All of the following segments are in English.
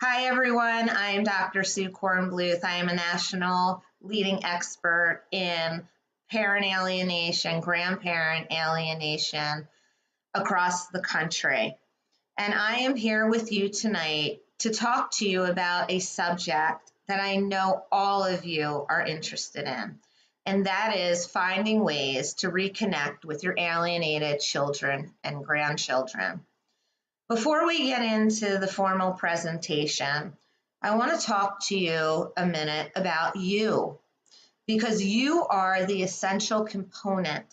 Hi, everyone. I'm Dr. Sue Cornbluth. I am a national leading expert in parent alienation, grandparent alienation across the country. And I am here with you tonight to talk to you about a subject that I know all of you are interested in, and that is finding ways to reconnect with your alienated children and grandchildren. Before we get into the formal presentation, I want to talk to you a minute about you, because you are the essential component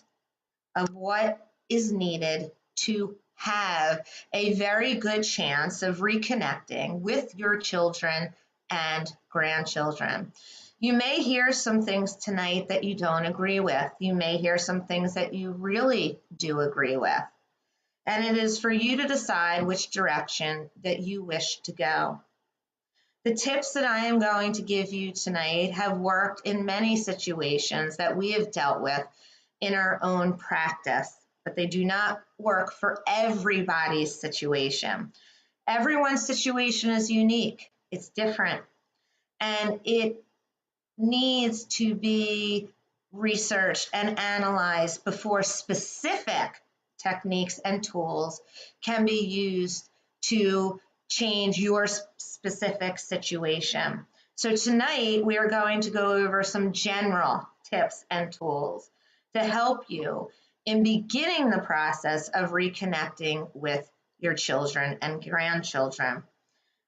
of what is needed to have a very good chance of reconnecting with your children and grandchildren. You may hear some things tonight that you don't agree with. You may hear some things that you really do agree with. And it is for you to decide which direction that you wish to go. The tips that I am going to give you tonight have worked in many situations that we have dealt with in our own practice, but they do not work for everybody's situation. Everyone's situation is unique. It's different. And it needs to be researched and analyzed before specific techniques and tools can be used to change your specific situation. So tonight we are going to go over some general tips and tools to help you in beginning the process of reconnecting with your children and grandchildren.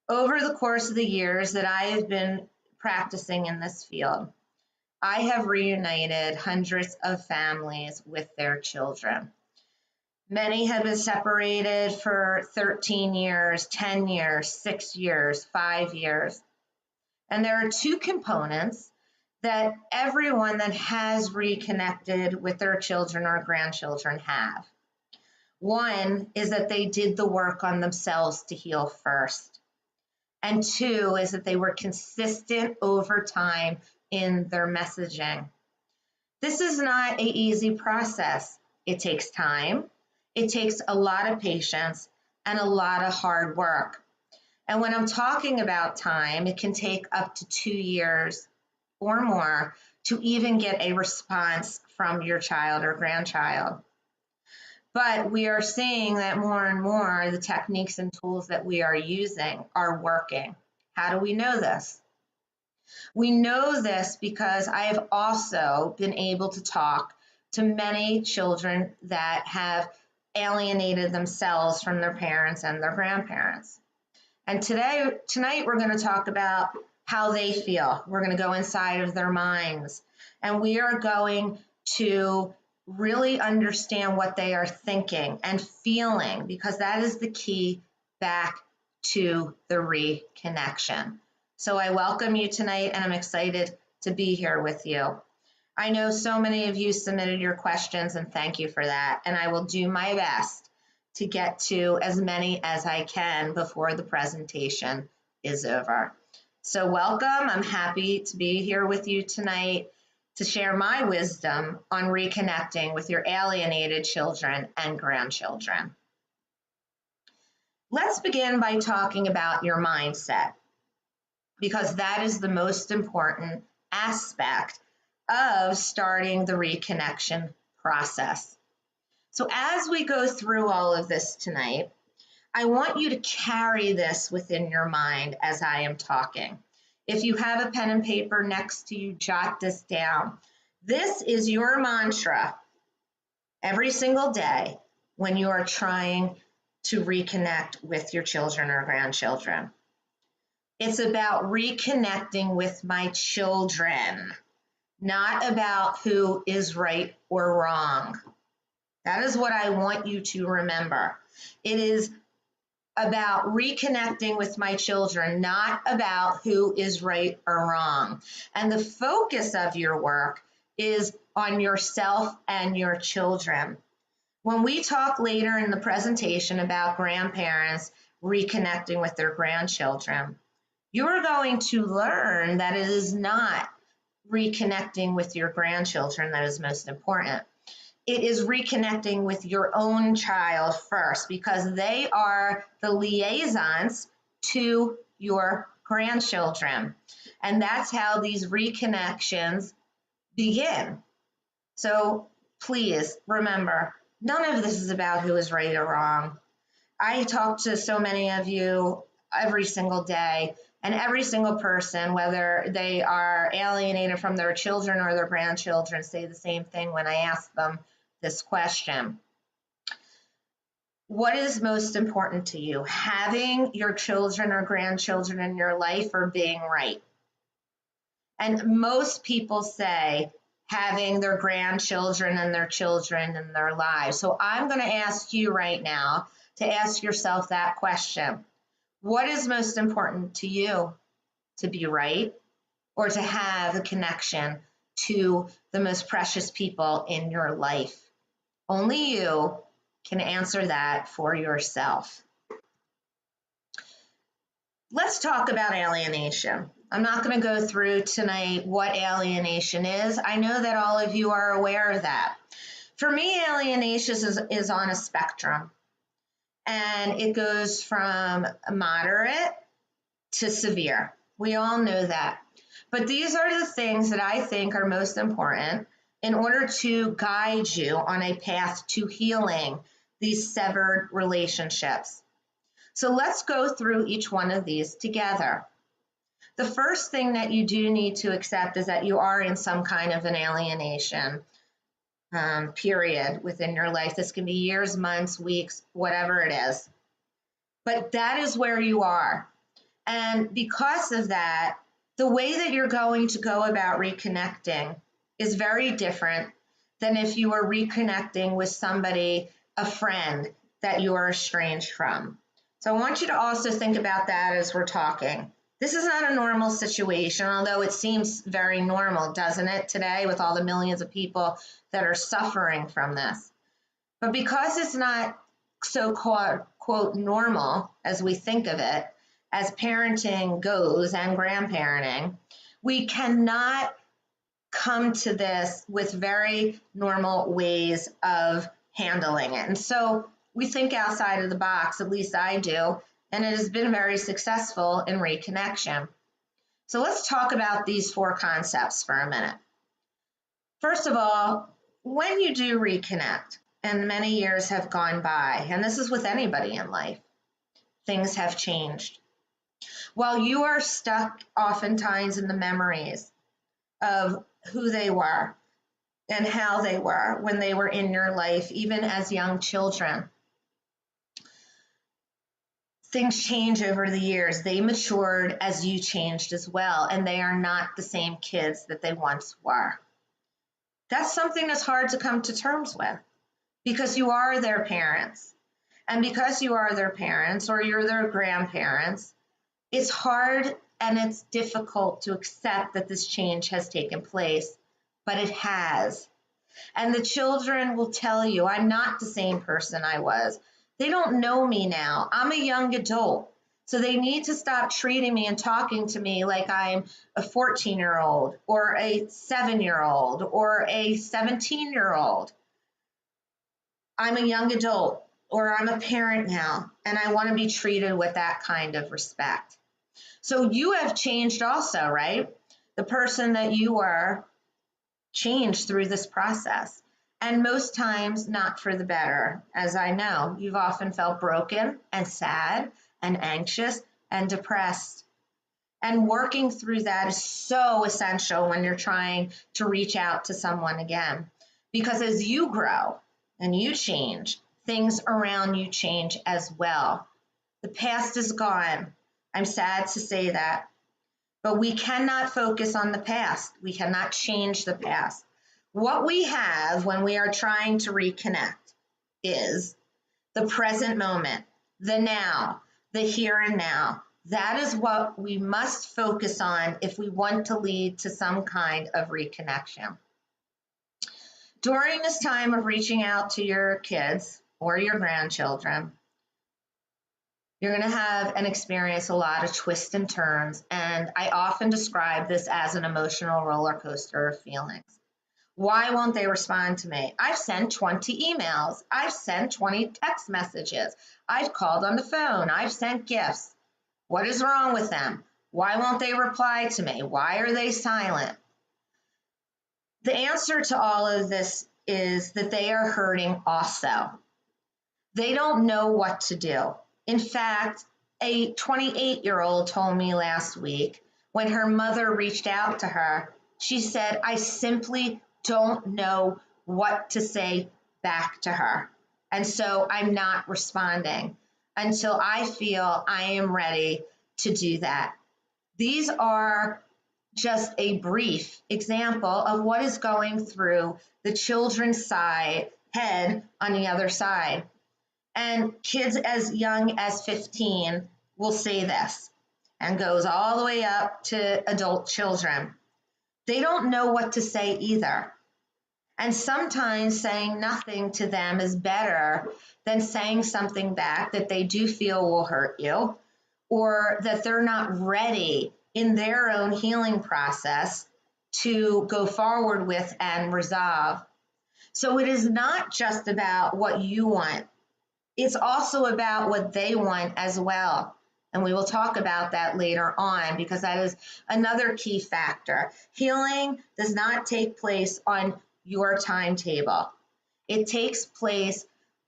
Over the course of the years that I have been practicing in this field, I have reunited hundreds of families with their children. Many have been separated for 13 years, 10 years, 6 years, 5 years. And there are two components that everyone that has reconnected with their children or grandchildren have. One is that they did the work on themselves to heal first. And two is that they were consistent over time in their messaging. This is not an easy process. It takes time. It takes a lot of patience and a lot of hard work. And when I'm talking about time, it can take up to 2 years or more to even get a response from your child or grandchild. But we are seeing that more and more the techniques and tools that we are using are working. How do we know this? We know this because I have also been able to talk to many children that have alienated themselves from their parents and their grandparents. And tonight we're going to talk about how they feel. We're going to go inside of their minds, and we are going to really understand what they are thinking and feeling, because that is the key back to the reconnection. So I welcome you tonight, and I'm excited to be here with you. I know so many of you submitted your questions, and thank you for that. And I will do my best to get to as many as I can before the presentation is over. So welcome. I'm happy to be here with you tonight to share my wisdom on reconnecting with your alienated children and grandchildren. Let's begin by talking about your mindset, because that is the most important aspect of starting the reconnection process. So as we go through all of this tonight, I want you to carry this within your mind as I am talking. If you have a pen and paper next to you, jot this down. This is your mantra every single day when you are trying to reconnect with your children or grandchildren. It's about reconnecting with my children, not about who is right or wrong. That is what I want you to remember. It is about reconnecting with my children, not about who is right or wrong. And the focus of your work is on yourself and your children. When we talk later in the presentation about grandparents reconnecting with their grandchildren, you're going to learn that it is not reconnecting with your grandchildren that is most important. It is reconnecting with your own child first, because they are the liaisons to your grandchildren. And that's how these reconnections begin. So please remember, none of this is about who is right or wrong. I talk to so many of you every single day, and every single person, whether they are alienated from their children or their grandchildren, say the same thing when I ask them this question. What is most important to you? Having your children or grandchildren in your life or being right? And most people say having their grandchildren and their children in their lives. So I'm going to ask you right now to ask yourself that question. What is most important to you? To be right or to have a connection to the most precious people in your life? Only you can answer that for yourself. Let's talk about alienation. I'm not going to go through tonight what alienation is. I know that all of you are aware of that. For me, alienation is on a spectrum, and it goes from moderate to severe. We all know that. But these are the things that I think are most important in order to guide you on a path to healing these severed relationships. So let's go through each one of these together. The first thing that you do need to accept is that you are in some kind of an alienation period within your life. This can be years, months, weeks, whatever it is. But that is where you are. And because of that, the way that you're going to go about reconnecting is very different than if you were reconnecting with somebody, a friend that you are estranged from. So I want you to also think about that as we're talking. This is not a normal situation, although it seems very normal, doesn't it, today with all the millions of people that are suffering from this. But because it's not so-called, quote, normal as we think of it, as parenting goes and grandparenting, we cannot come to this with very normal ways of handling it. And so we think outside of the box, at least I do, and it has been very successful in reconnection. So let's talk about these 4 concepts for a minute. First of all, when you do reconnect, and many years have gone by, and this is with anybody in life, things have changed. While you are stuck oftentimes in the memories of who they were and how they were when they were in your life, even as young children, things change over the years. They matured as you changed as well, and they are not the same kids that they once were. That's something that's hard to come to terms with because you are their parents. And because you are their parents or you're their grandparents, it's hard and it's difficult to accept that this change has taken place, but it has. And the children will tell you, I'm not the same person I was. They don't know me now. I'm a young adult. So they need to stop treating me and talking to me like I'm a 14-year-old or a 7-year-old or a 17-year-old. I'm a young adult or I'm a parent now, and I want to be treated with that kind of respect. So you have changed also, right? The person that you were changed through this process. And most times not for the better. As I know, you've often felt broken and sad and anxious and depressed. And working through that is so essential when you're trying to reach out to someone again. Because as you grow and you change, things around you change as well. The past is gone. I'm sad to say that. But we cannot focus on the past. We cannot change the past. What we have when we are trying to reconnect is the present moment, the now, the here and now. That is what we must focus on if we want to lead to some kind of reconnection. During this time of reaching out to your kids or your grandchildren, you're going to have and experience a lot of twists and turns, and I often describe this as an emotional roller coaster of feelings. Why won't they respond to me? I've sent 20 emails. I've sent 20 text messages. I've called on the phone. I've sent gifts. What is wrong with them? Why won't they reply to me? Why are they silent? The answer to all of this is that they are hurting also. They don't know what to do. In fact, a 28-year-old told me last week when her mother reached out to her, she said, I simply don't know what to say back to her. And so I'm not responding until I feel I am ready to do that. These are just a brief example of what is going through the children's head on the other side. And kids as young as 15 will say this and goes all the way up to adult children. They don't know what to say either. And sometimes saying nothing to them is better than saying something back that they do feel will hurt you, or that they're not ready in their own healing process to go forward with and resolve. So it is not just about what you want. It's also about what they want as well. And we will talk about that later on because that is another key factor. Healing does not take place on your timetable. It takes place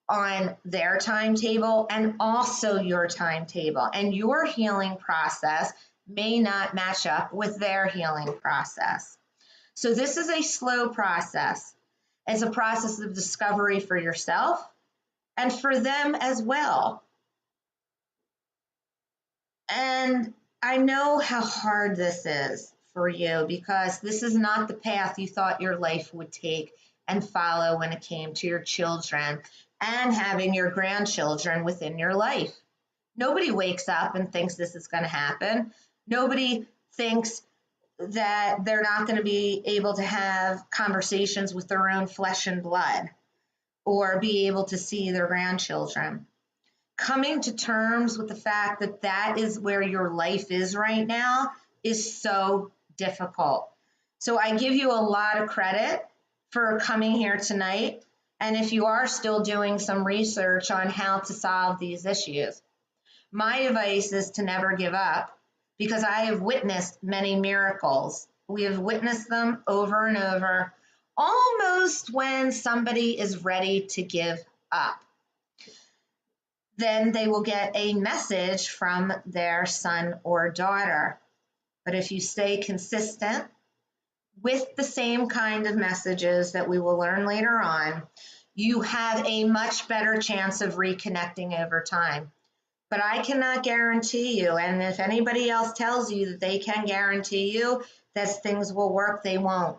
on their timetable and also your timetable. And your healing process may not match up with their healing process. So this is a slow process. It's a process of discovery for yourself and for them as well. And I know how hard this is for you because this is not the path you thought your life would take and follow when it came to your children and having your grandchildren within your life. Nobody wakes up and thinks this is going to happen. Nobody thinks that they're not going to be able to have conversations with their own flesh and blood or be able to see their grandchildren. Coming to terms with the fact that that is where your life is right now is so difficult. So I give you a lot of credit for coming here tonight. And if you are still doing some research on how to solve these issues, my advice is to never give up because I have witnessed many miracles. We have witnessed them over and over, almost when somebody is ready to give up. Then they will get a message from their son or daughter. But if you stay consistent with the same kind of messages that we will learn later on, you have a much better chance of reconnecting over time. But I cannot guarantee you, and if anybody else tells you that they can guarantee you that things will work, they won't.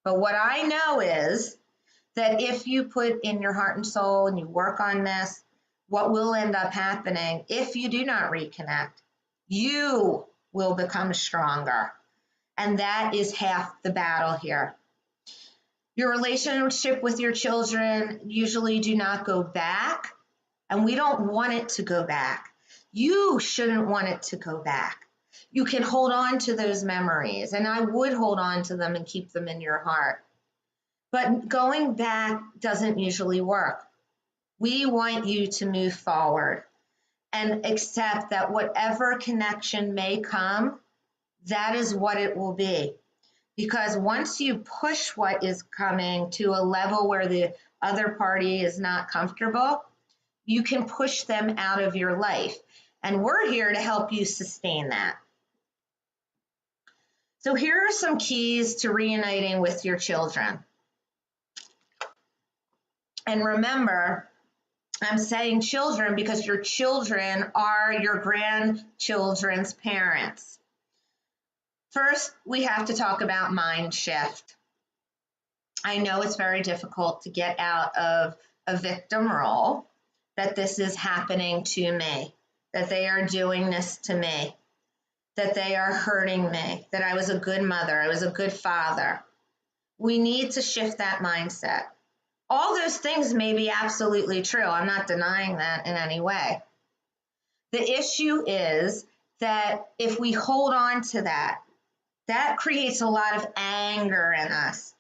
But what I know is that if you put in your heart and soul and you work on this, what will end up happening if you do not reconnect, you will become stronger. And that is half the battle here. Your relationship with your children usually do not go back, and we don't want it to go back. You shouldn't want it to go back. You can hold on to those memories, and I would hold on to them and keep them in your heart. But going back doesn't usually work. We want you to move forward and accept that whatever connection may come, that is what it will be. Because once you push what is coming to a level where the other party is not comfortable, you can push them out of your life. And we're here to help you sustain that. So here are some keys to reuniting with your children. And remember, I'm saying children because your children are your grandchildren's parents. First, we have to talk about mind shift. I know it's very difficult to get out of a victim role, that this is happening to me, that they are doing this to me, that they are hurting me, that I was a good mother, I was a good father. We need to shift that mindset. All those things may be absolutely true. I'm not denying that in any way. The issue is that if we hold on to that, that creates a lot of anger in us.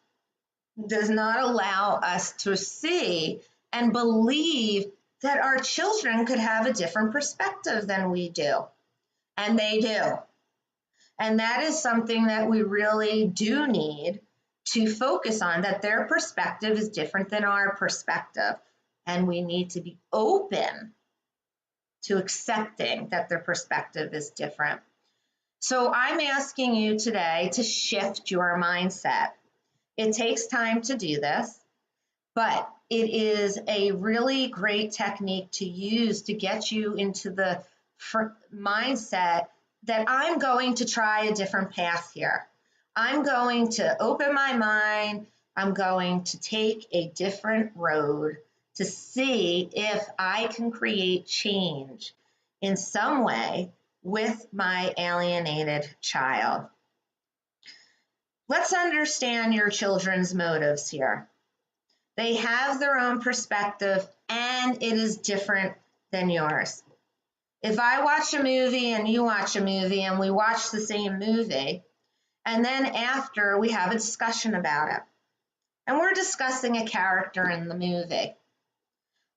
It does not allow us to see and believe that our children could have a different perspective than we do. And they do. And that is something that we really do need to focus on, that their perspective is different than our perspective. And we need to be open to accepting that their perspective is different. So I'm asking you today to shift your mindset. It takes time to do this, but it is a really great technique to use to get you into the mindset that I'm going to try a different path here. I'm going to open my mind. I'm going to take a different road to see if I can create change in some way with my alienated child. Let's understand your children's motives here. They have their own perspective, and it is different than yours. If I watch a movie and you watch a movie and we watch the same movie, and then after we have a discussion about it, and we're discussing a character in the movie,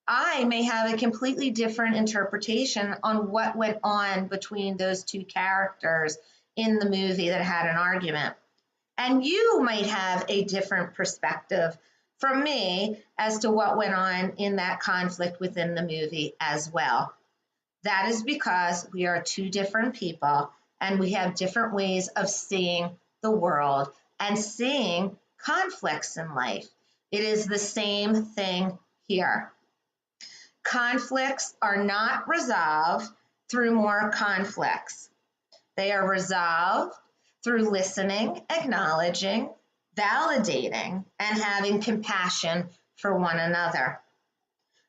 I may have a completely different interpretation on what went on between those two characters in the movie that had an argument. And you might have a different perspective from me as to what went on in that conflict within the movie as well. That is because we are two different people and we have different ways of seeing the world and seeing conflicts in life. It is the same thing here. Conflicts are not resolved through more conflicts. They are resolved through listening, acknowledging, validating, and having compassion for one another.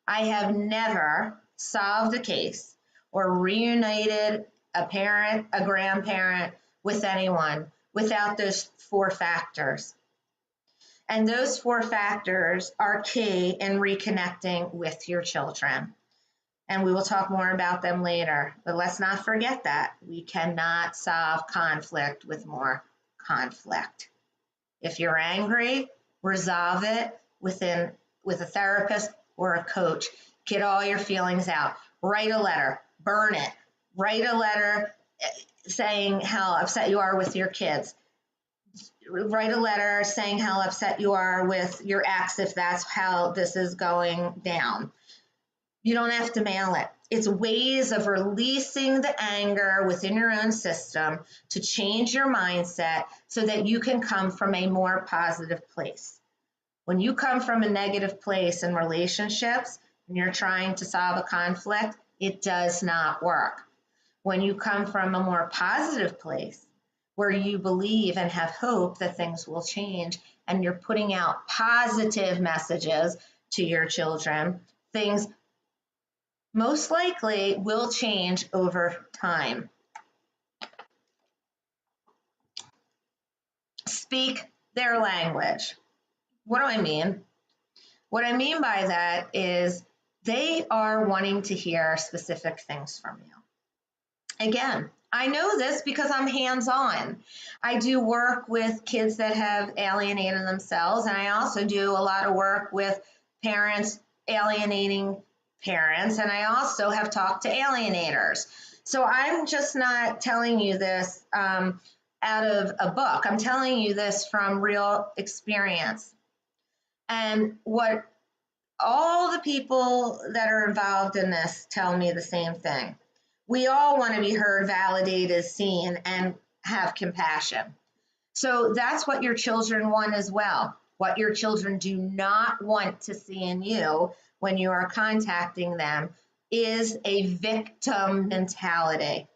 I have never solved a case or reunited a parent, a grandparent with anyone without those 4 factors. And those 4 factors are key in reconnecting with your children. And we will talk more about them later. But let's not forget that we cannot solve conflict with more conflict. If you're angry, resolve it with a therapist or a coach. Get all your feelings out. Write a letter. Burn it. Write a letter saying how upset you are with your kids. Write a letter saying how upset you are with your ex if that's how this is going down. You don't have to mail it. It's ways of releasing the anger within your own system to change your mindset so that you can come from a more positive place. When you come from a negative place in relationships and you're trying to solve a conflict, it does not work. When you come from a more positive place where you believe and have hope that things will change and you're putting out positive messages to your children, things most likely will change over time. Speak their language. What do I mean? What I mean by that is they are wanting to hear specific things from you. Again, I know this because I'm hands-on. I do work with kids that have alienated themselves, and I also do a lot of work with parents alienating parents, and I also have talked to alienators. So I'm just not telling you this out of a book. I'm telling you this from real experience. And what all the people that are involved in this tell me the same thing. We all want to be heard, validated, seen, and have compassion. So that's what your children want as well. What your children do not want to see in you when you are contacting them is a victim mentality.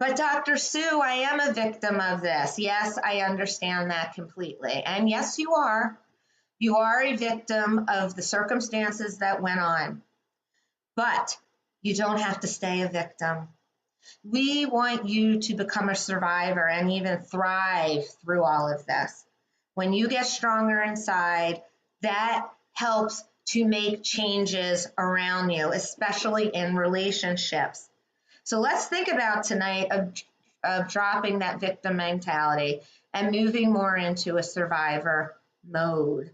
But Dr. Sue, I am a victim of this. Yes, I understand that completely. And yes, you are. You are a victim of the circumstances that went on. But you don't have to stay a victim. We want you to become a survivor and even thrive through all of this. When you get stronger inside, that helps to make changes around you, especially in relationships. So let's think about tonight of dropping that victim mentality and moving more into a survivor mode.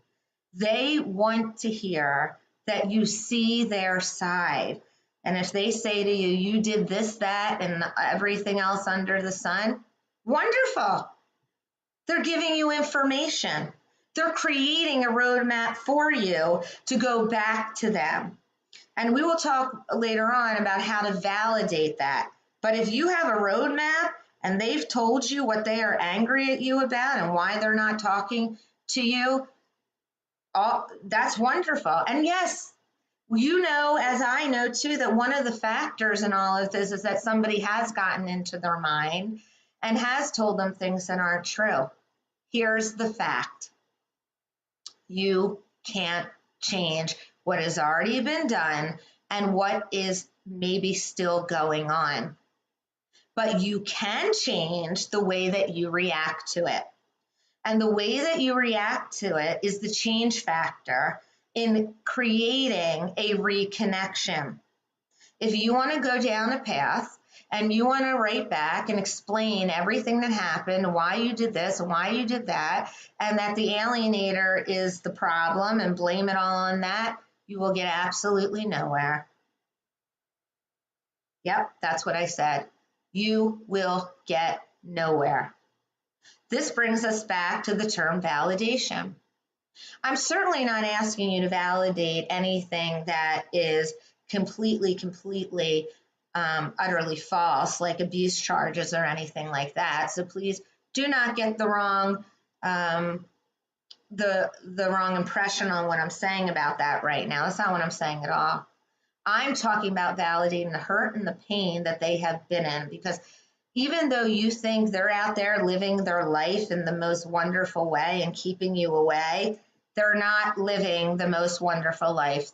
They want to hear that you see their side And if they say to you, you did this, that, and everything else under the sun, wonderful. They're giving you information. They're creating a roadmap for you to go back to them. And we will talk later on about how to validate that. But if you have a roadmap and they've told you what they are angry at you about and why they're not talking to you, that's wonderful. And yes, you know, as I know too, that one of the factors in all of this is that somebody has gotten into their mind and has told them things that aren't true. Here's the fact. You can't change what has already been done and what is maybe still going on. But you can change the way that you react to it. And the way that you react to it is the change factor in creating a reconnection. If you want to go down a path and you want to write back and explain everything that happened, why you did this and why you did that, and that the alienator is the problem and blame it all on that, you will get absolutely nowhere. Yep, that's what I said. You will get nowhere. This brings us back to the term validation. I'm certainly not asking you to validate anything that is completely, utterly false, like abuse charges or anything like that. So please do not get the wrong wrong impression on what I'm saying about that right now. That's not what I'm saying at all. I'm talking about validating the hurt and the pain that they have been in, because even though you think they're out there living their life in the most wonderful way and keeping you away, they're not living the most wonderful life.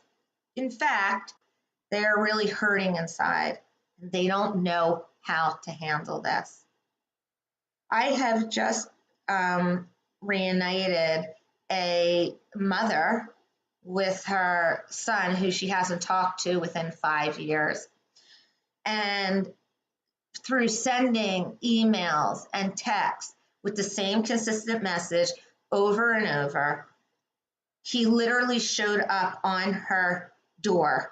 In fact, they are really hurting inside. They don't know how to handle this. I have just reunited a mother with her son who she hasn't talked to within 5 years. And through sending emails and texts with the same consistent message over and over, he literally showed up on her door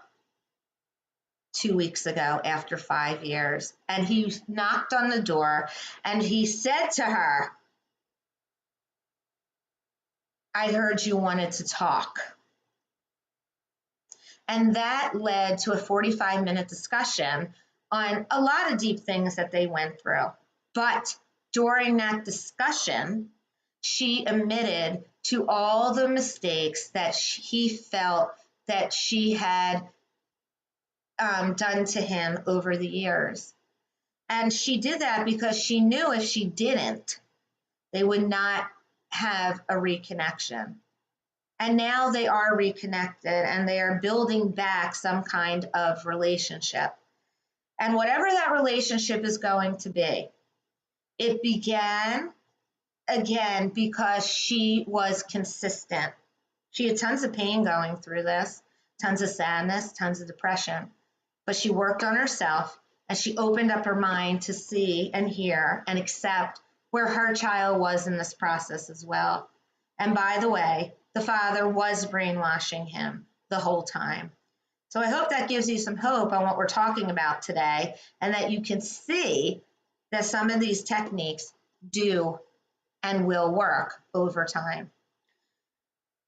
2 weeks ago after 5 years. And he knocked on the door and he said to her, I heard you wanted to talk. And that led to a 45-minute discussion on a lot of deep things that they went through. But during that discussion, she admitted to all the mistakes that he felt that she had done to him over the years. And she did that because she knew if she didn't, they would not have a reconnection. And now they are reconnected and they are building back some kind of relationship. And whatever that relationship is going to be, it began again because she was consistent. She had tons of pain going through this, tons of sadness, tons of depression, but she worked on herself and she opened up her mind to see and hear and accept where her child was in this process as well. And by the way, the father was brainwashing him the whole time. So I hope that gives you some hope on what we're talking about today, and that you can see that some of these techniques do and will work over time.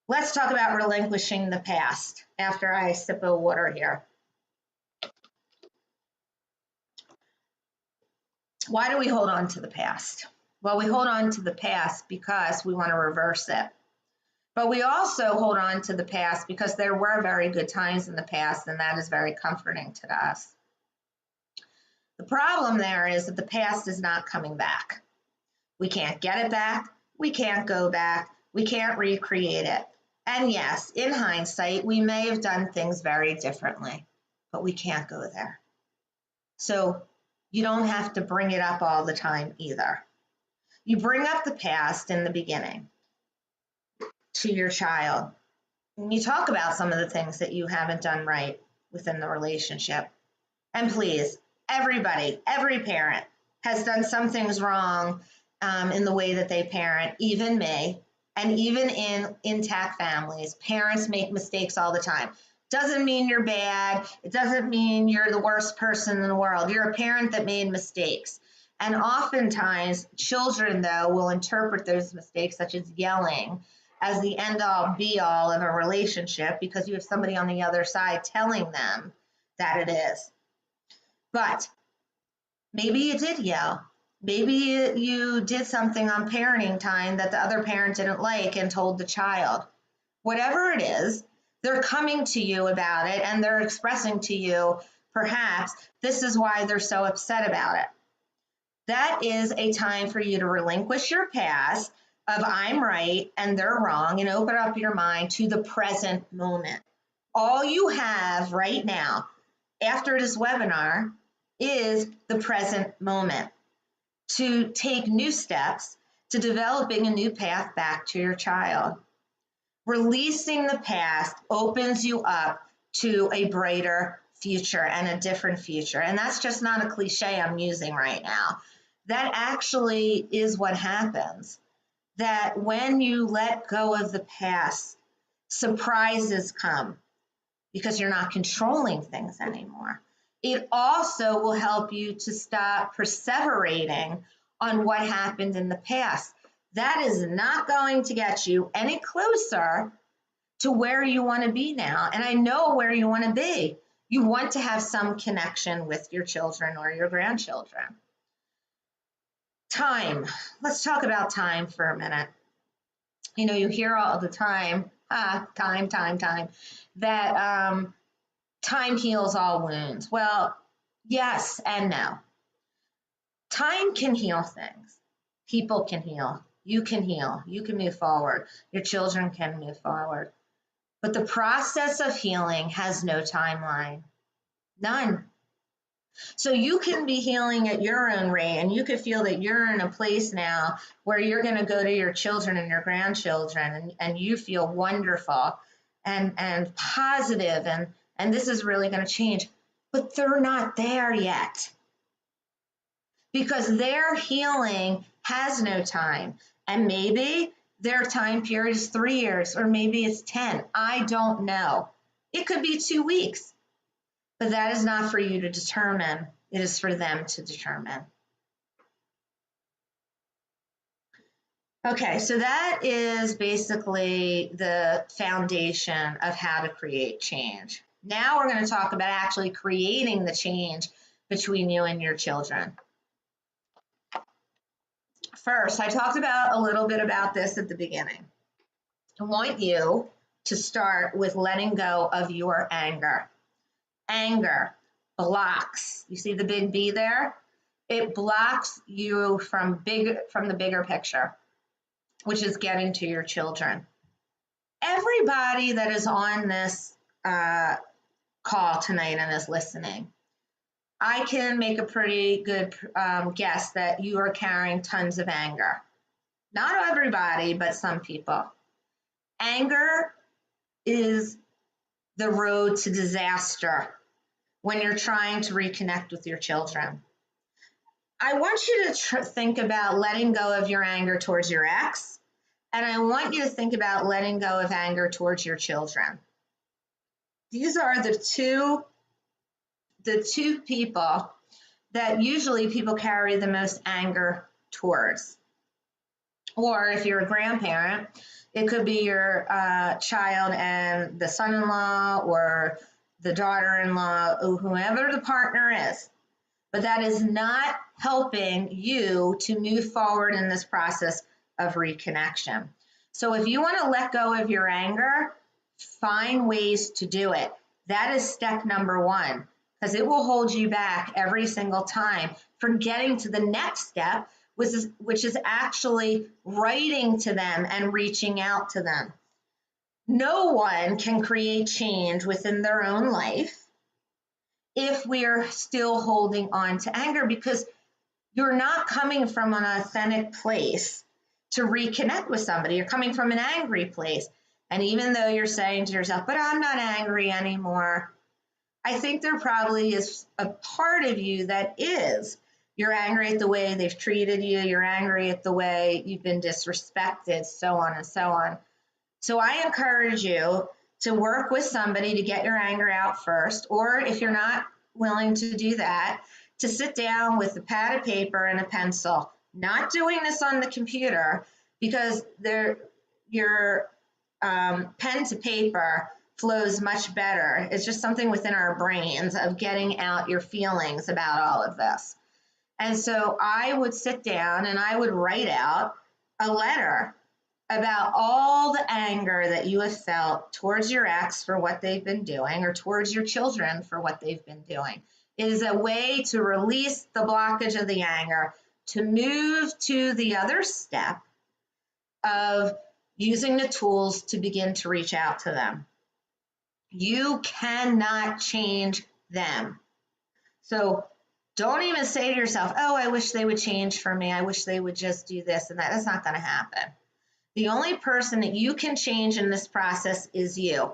Let's talk about relinquishing the past after I sip of water here. Why do we hold on to the past? Well, we hold on to the past because we want to reverse it. But we also hold on to the past because there were very good times in the past, and that is very comforting to us. The problem there is that the past is not coming back. We can't get it back. We can't go back. We can't recreate it. And yes, in hindsight, we may have done things very differently, but we can't go there. So you don't have to bring it up all the time either. You bring up the past in the beginning to your child. And you talk about some of the things that you haven't done right within the relationship. And please, everybody, every parent has done some things wrong in the way that they parent, even me, and even in intact families. Parents make mistakes all the time. Doesn't mean you're bad. It doesn't mean you're the worst person in the world. You're a parent that made mistakes. And oftentimes, children, though, will interpret those mistakes, such as yelling, as the end-all, be-all of a relationship because you have somebody on the other side telling them that it is. But maybe you did yell. Maybe you did something on parenting time that the other parent didn't like and told the child. Whatever it is, they're coming to you about it and they're expressing to you, perhaps, this is why they're so upset about it. That is a time for you to relinquish your past of I'm right and they're wrong and open up your mind to the present moment. All you have right now after this webinar is the present moment to take new steps to developing a new path back to your child. Releasing the past opens you up to a brighter future and a different future. And that's just not a cliche I'm using right now. That actually is what happens. That when you let go of the past, surprises come because you're not controlling things anymore. It also will help you to stop perseverating on what happened in the past. That is not going to get you any closer to where you want to be now. And I know where you want to be. You want to have some connection with your children or your grandchildren. Time. Let's talk about time for a minute. You know, you hear all the time, time, that time heals all wounds. Well, yes and no. Time can heal things. People can heal. You can heal. You can move forward. Your children can move forward. But the process of healing has no timeline. None. So you can be healing at your own rate, and you could feel that you're in a place now where you're going to go to your children and your grandchildren, and you feel wonderful and positive, and this is really going to change. But they're not there yet because their healing has no time. And maybe their time period is 3 years, or maybe it's 10. I don't know. It could be 2 weeks. But that is not for you to determine. It is for them to determine. Okay, so that is basically the foundation of how to create change. Now we're going to talk about actually creating the change between you and your children. First, I talked about a little bit about this at the beginning. I want you to start with letting go of your anger. Anger blocks. You see the big B there? It blocks you from the bigger picture, which is getting to your children. Everybody that is on this call tonight and is listening, I can make a pretty good guess that you are carrying tons of anger. Not everybody, but some people. Anger is the road to disaster when you're trying to reconnect with your children. I want you to think about letting go of your anger towards your ex, and I want you to think about letting go of anger towards your children. These are the two people that usually people carry the most anger towards. Or if you're a grandparent, it could be your child and the son-in-law or the daughter-in-law, or whoever the partner is. But that is not helping you to move forward in this process of reconnection. So if you want to let go of your anger, find ways to do it. That is step number one, because it will hold you back every single time from getting to the next step, which is actually writing to them and reaching out to them. No one can create change within their own life if we are still holding on to anger, because you're not coming from an authentic place to reconnect with somebody. You're coming from an angry place. And even though you're saying to yourself, but I'm not angry anymore, I think there probably is a part of you that is. You're angry at the way they've treated you. You're angry at the way you've been disrespected, so on and so on. So I encourage you to work with somebody to get your anger out first, or if you're not willing to do that, to sit down with a pad of paper and a pencil, not doing this on the computer because your pen to paper flows much better. It's just something within our brains of getting out your feelings about all of this. And so I would sit down and I would write out a letter about all the anger that you have felt towards your ex for what they've been doing, or towards your children for what they've been doing. It is a way to release the blockage of the anger, to move to the other step of using the tools to begin to reach out to them. You cannot change them. So don't even say to yourself, oh, I wish they would change for me. I wish they would just do this and that. That's not going to happen. The only person that you can change in this process is you.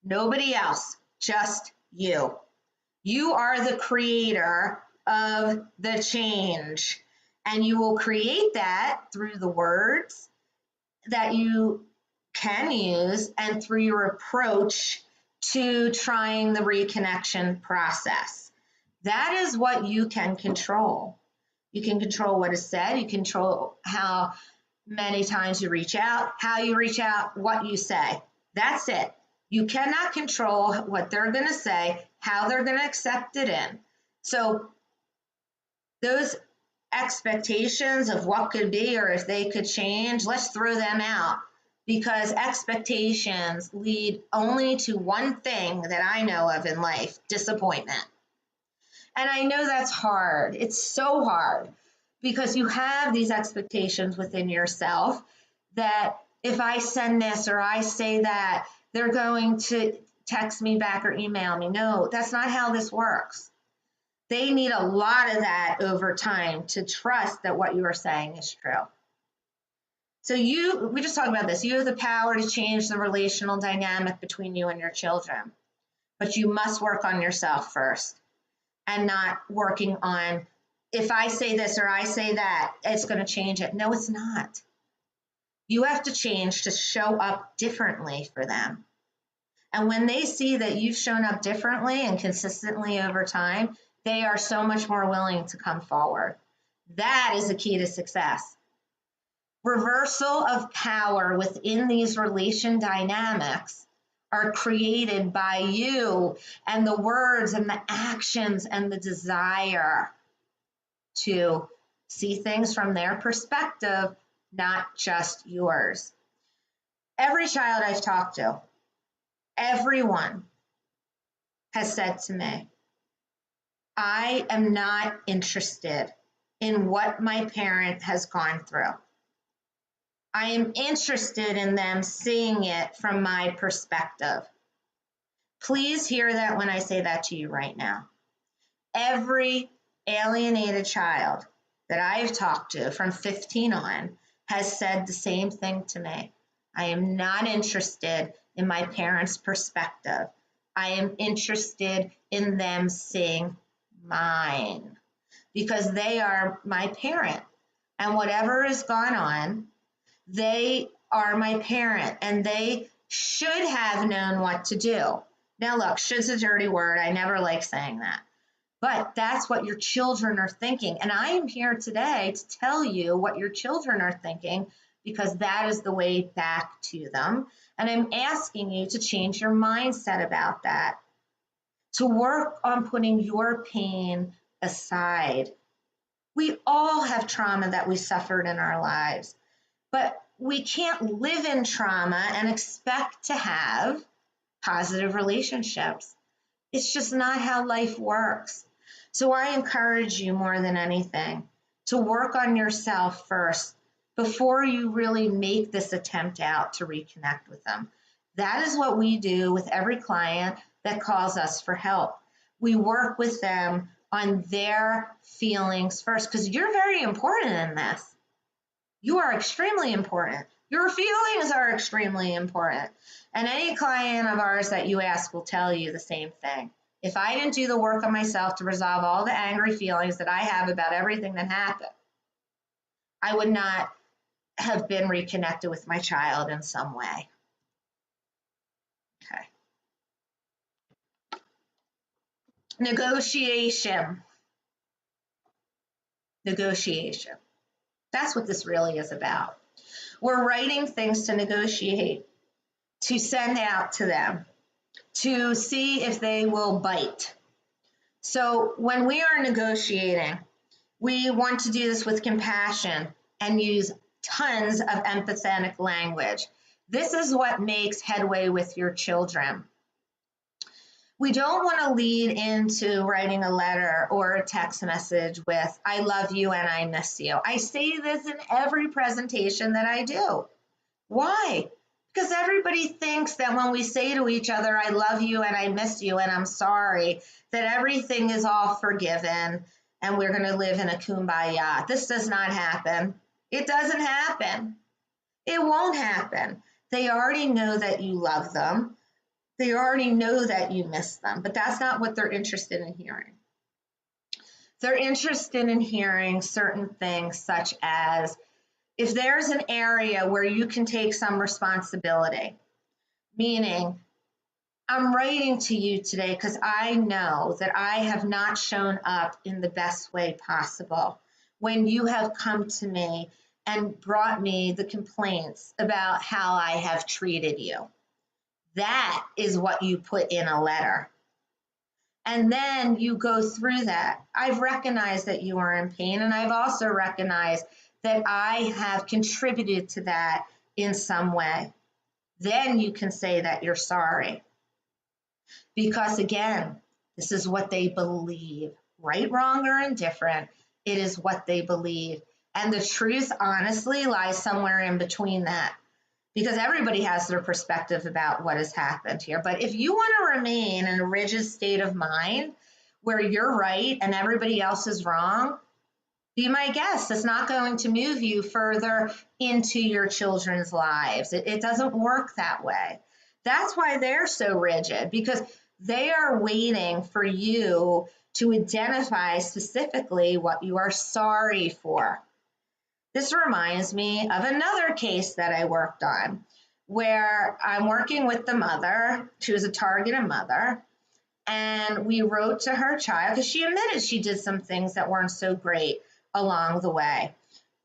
Nobody else, just you. You are the creator of the change, and you will create that through the words that you can use and through your approach to trying the reconnection process. That is what you can control. You can control what is said. You control how many times you reach out, how you reach out, what you say. That's it. You cannot control what they're going to say, how they're going to accept it in. So those expectations of what could be or if they could change, let's throw them out, because expectations lead only to one thing that I know of in life: disappointment. And I know that's hard. It's so hard because you have these expectations within yourself that if I send this or I say that, they're going to text me back or email me. No, that's not how this works. They need a lot of that over time to trust that what you are saying is true. So we just talked about this. You have the power to change the relational dynamic between you and your children, but you must work on yourself first and not working on, if I say this or I say that, it's going to change it. No, it's not. You have to change to show up differently for them. And when they see that you've shown up differently and consistently over time, they are so much more willing to come forward. That is the key to success. Reversal of power within these relation dynamics are created by you and the words and the actions and the desire to see things from their perspective, not just yours. Every child I've talked to, everyone has said to me, I am not interested in what my parent has gone through. I am interested in them seeing it from my perspective. Please hear that when I say that to you right now. Every alienated child that I've talked to from 15 on has said the same thing to me. I am not interested in my parents' perspective. I am interested in them seeing mine, because they are my parent, and whatever has gone on, they are my parent, and they should have known what to do. Now look, should's a dirty word. I never like saying that. But that's what your children are thinking. And I am here today to tell you what your children are thinking, because that is the way back to them. And I'm asking you to change your mindset about that, to work on putting your pain aside. We all have trauma that we suffered in our lives, but we can't live in trauma and expect to have positive relationships. It's just not how life works. So I encourage you more than anything to work on yourself first before you really make this attempt out to reconnect with them. That is what we do with every client that calls us for help. We work with them on their feelings first, because you're very important in this. You are extremely important. Your feelings are extremely important. And any client of ours that you ask will tell you the same thing. If I didn't do the work on myself to resolve all the angry feelings that I have about everything that happened, I would not have been reconnected with my child in some way. Okay. Negotiation. Negotiation. That's what this really is about. We're writing things to negotiate, to send out to them, to see if they will bite. So when we are negotiating, we want to do this with compassion and use tons of empathetic language. This is what makes headway with your children. We don't want to lead into writing a letter or a text message with, I love you and I miss you. I say this in every presentation that I do. Why? Because everybody thinks that when we say to each other, I love you and I miss you and I'm sorry, that everything is all forgiven and we're going to live in a kumbaya. This does not happen. It doesn't happen. It won't happen. They already know that you love them. They already know that you miss them, but that's not what they're interested in hearing. They're interested in hearing certain things such as, if there's an area where you can take some responsibility, meaning I'm writing to you today because I know that I have not shown up in the best way possible when you have come to me and brought me the complaints about how I have treated you. That is what you put in a letter. And then you go through that. I've recognized that you are in pain, and I've also recognized that I have contributed to that in some way. Then you can say that you're sorry. Because again, this is what they believe. Right, wrong, or indifferent, it is what they believe. And the truth, honestly, lies somewhere in between that. Because everybody has their perspective about what has happened here. But if you want to remain in a rigid state of mind where you're right and everybody else is wrong, be my guest. It's not going to move you further into your children's lives. It doesn't work that way. That's why they're so rigid, because they are waiting for you to identify specifically what you are sorry for. This reminds me of another case that I worked on where I'm working with the mother. She was a targeted mother, and we wrote to her child because she admitted she did some things that weren't so great along the way.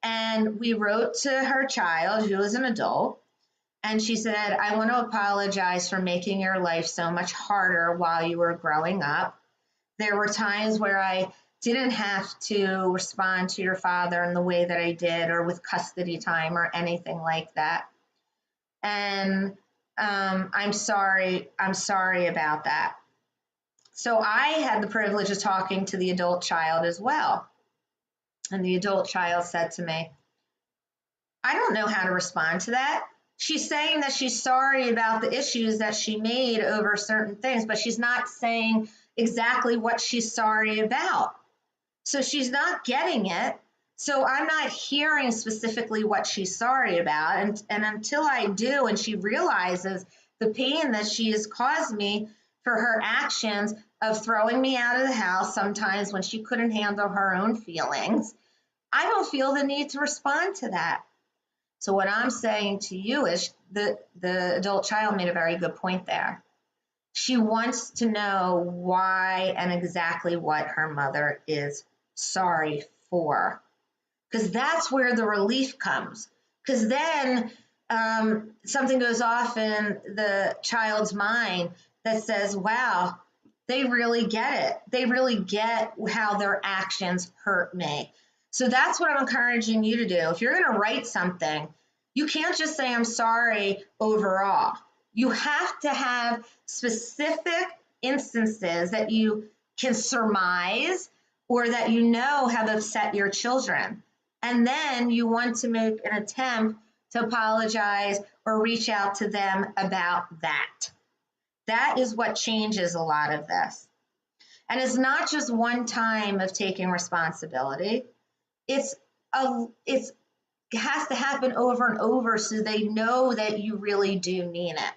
And we wrote to her child, who was an adult, and she said, I want to apologize for making your life so much harder while you were growing up. There were times where I didn't have to respond to your father in the way that I did, or with custody time or anything like that. And I'm sorry about that. So I had the privilege of talking to the adult child as well. And the adult child said to me, I don't know how to respond to that. She's saying that she's sorry about the issues that she made over certain things, but she's not saying exactly what she's sorry about. So she's not getting it. So I'm not hearing specifically what she's sorry about. And until I do, and she realizes the pain that she has caused me for her actions of throwing me out of the house sometimes when she couldn't handle her own feelings, I don't feel the need to respond to that. So what I'm saying to you is the adult child made a very good point there. She wants to know why and exactly what her mother is sorry for, because that's where the relief comes. Because then something goes off in the child's mind that says, wow, they really get it. They really get how their actions hurt me. So that's what I'm encouraging you to do. If you're going to write something, you can't just say, I'm sorry overall. You have to have specific instances that you can surmise or that you know have upset your children. And then you want to make an attempt to apologize or reach out to them about that. That is what changes a lot of this. And it's not just one time of taking responsibility. It has to happen over and over so they know that you really do mean it.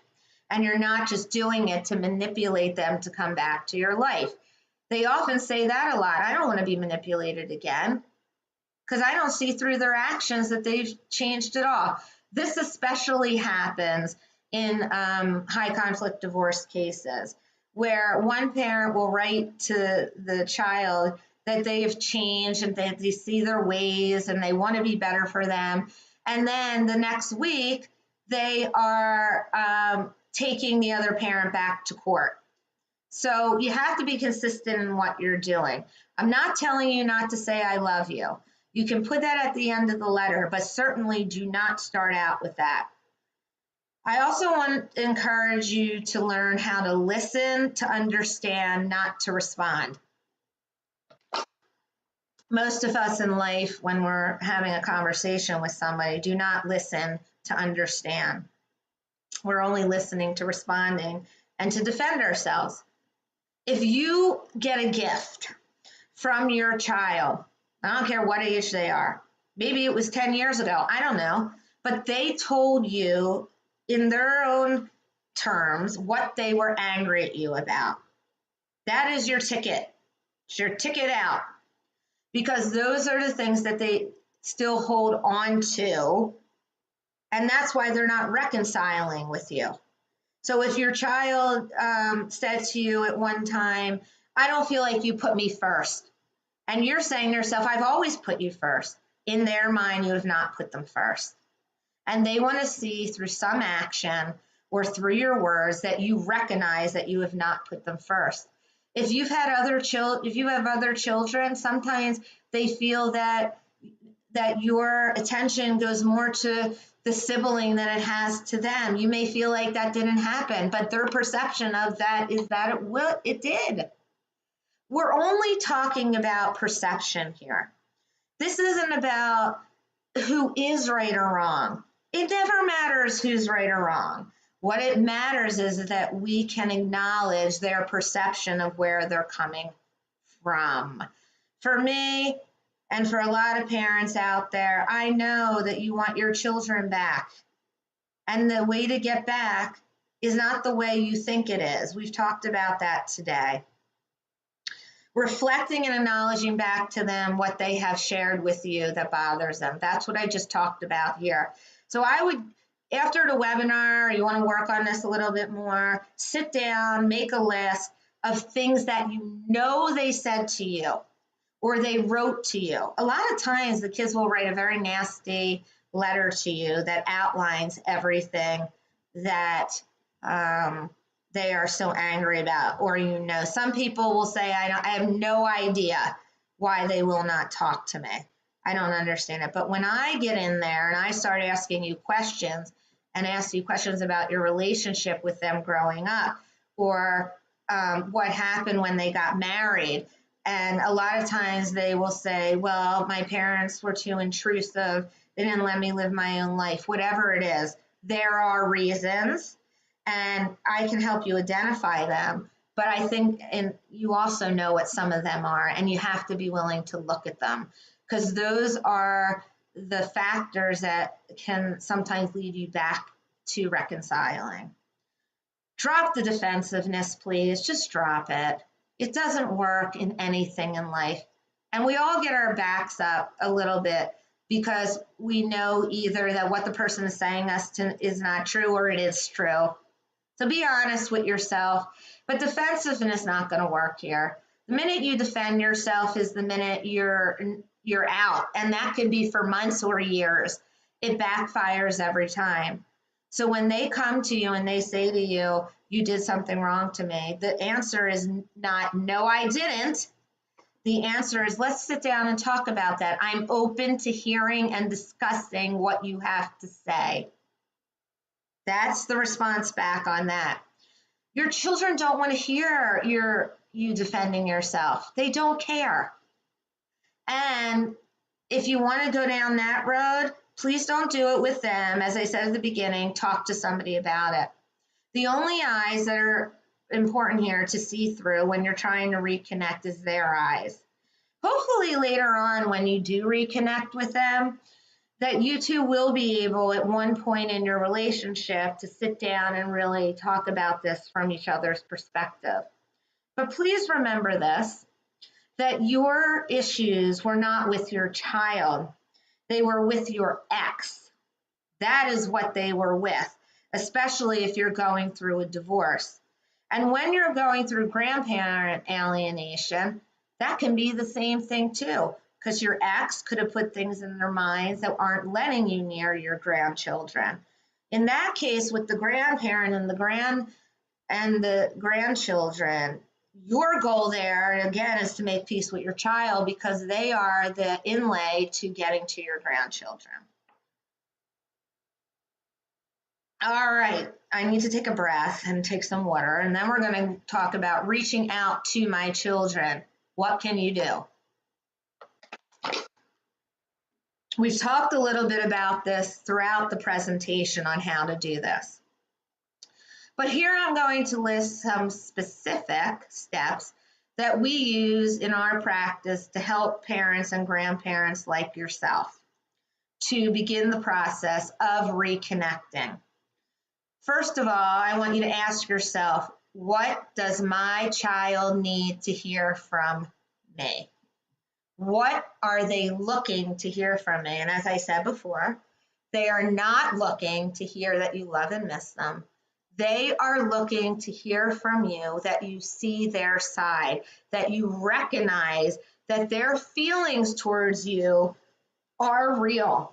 And you're not just doing it to manipulate them to come back to your life. They often say that a lot. I don't want to be manipulated again, because I don't see through their actions that they've changed at all. This especially happens in high conflict divorce cases where one parent will write to the child that they have changed and that they see their ways and they want to be better for them. And then the next week, they are taking the other parent back to court. So you have to be consistent in what you're doing. I'm not telling you not to say I love you. You can put that at the end of the letter, but certainly do not start out with that. I also want to encourage you to learn how to listen, to understand, not to respond. Most of us in life, when we're having a conversation with somebody, do not listen to understand. We're only listening to responding and to defend ourselves. If you get a gift from your child, I don't care what age they are, maybe it was 10 years ago, I don't know, but they told you in their own terms what they were angry at you about. That is your ticket. It's your ticket out, because those are the things that they still hold on to, and that's why they're not reconciling with you. So if your child said to you at one time, I don't feel like you put me first, and you're saying to yourself, I've always put you first. In their mind, you have not put them first. And they want to see through some action or through your words that you recognize that you have not put them first. If you've had if you have other children, sometimes they feel that your attention goes more to the sibling than it has to them. You may feel like that didn't happen, but their perception of that is that it did. We're only talking about perception here. This isn't about who is right or wrong. It never matters who's right or wrong. What it matters is that we can acknowledge their perception of where they're coming from. For me, and for a lot of parents out there, I know that you want your children back. And the way to get back is not the way you think it is. We've talked about that today. Reflecting and acknowledging back to them what they have shared with you that bothers them. That's what I just talked about here. So I would, after the webinar, you want to work on this a little bit more, sit down, make a list of things that you know they said to you or they wrote to you. A lot of times the kids will write a very nasty letter to you that outlines everything that they are so angry about, or some people will say, I have no idea why they will not talk to me. I don't understand it. But when I get in there and I start asking you questions and ask you questions about your relationship with them growing up, or what happened when they got married, and a lot of times they will say, well, my parents were too intrusive, they didn't let me live my own life, whatever it is, there are reasons. And I can help you identify them, but I think, and you also know what some of them are, and you have to be willing to look at them, because those are the factors that can sometimes lead you back to reconciling. Drop the defensiveness, please. Just drop it. It doesn't work in anything in life. And we all get our backs up a little bit because we know either that what the person is saying is not true or it is true. So be honest with yourself, but defensiveness is not going to work here. The minute you defend yourself is the minute you're out, and that could be for months or years. It backfires every time. So when they come to you and they say to you, you did something wrong to me, the answer is not, no, I didn't. The answer is, let's sit down and talk about that. I'm open to hearing and discussing what you have to say. That's the response back on that. Your children don't want to hear you defending yourself. They don't care. And if you want to go down that road, please don't do it with them. As I said at the beginning, talk to somebody about it. The only eyes that are important here to see through when you're trying to reconnect is their eyes. Hopefully later on when you do reconnect with them, that you two will be able at one point in your relationship to sit down and really talk about this from each other's perspective. But please remember this, that your issues were not with your child. They were with your ex. That is what they were with, especially if you're going through a divorce. And when you're going through grandparent alienation, that can be the same thing too, because your ex could have put things in their minds that aren't letting you near your grandchildren. In that case, with the grandparent and the grandchildren, your goal there, again, is to make peace with your child because they are the inlay to getting to your grandchildren. All right, I need to take a breath and take some water, and then we're going to talk about reaching out to my children. What can you do? We've talked a little bit about this throughout the presentation on how to do this. But here I'm going to list some specific steps that we use in our practice to help parents and grandparents like yourself to begin the process of reconnecting. First of all, I want you to ask yourself, what does my child need to hear from me? What are they looking to hear from me? And as I said before, they are not looking to hear that you love and miss them. They are looking to hear from you that you see their side, that you recognize that their feelings towards you are real,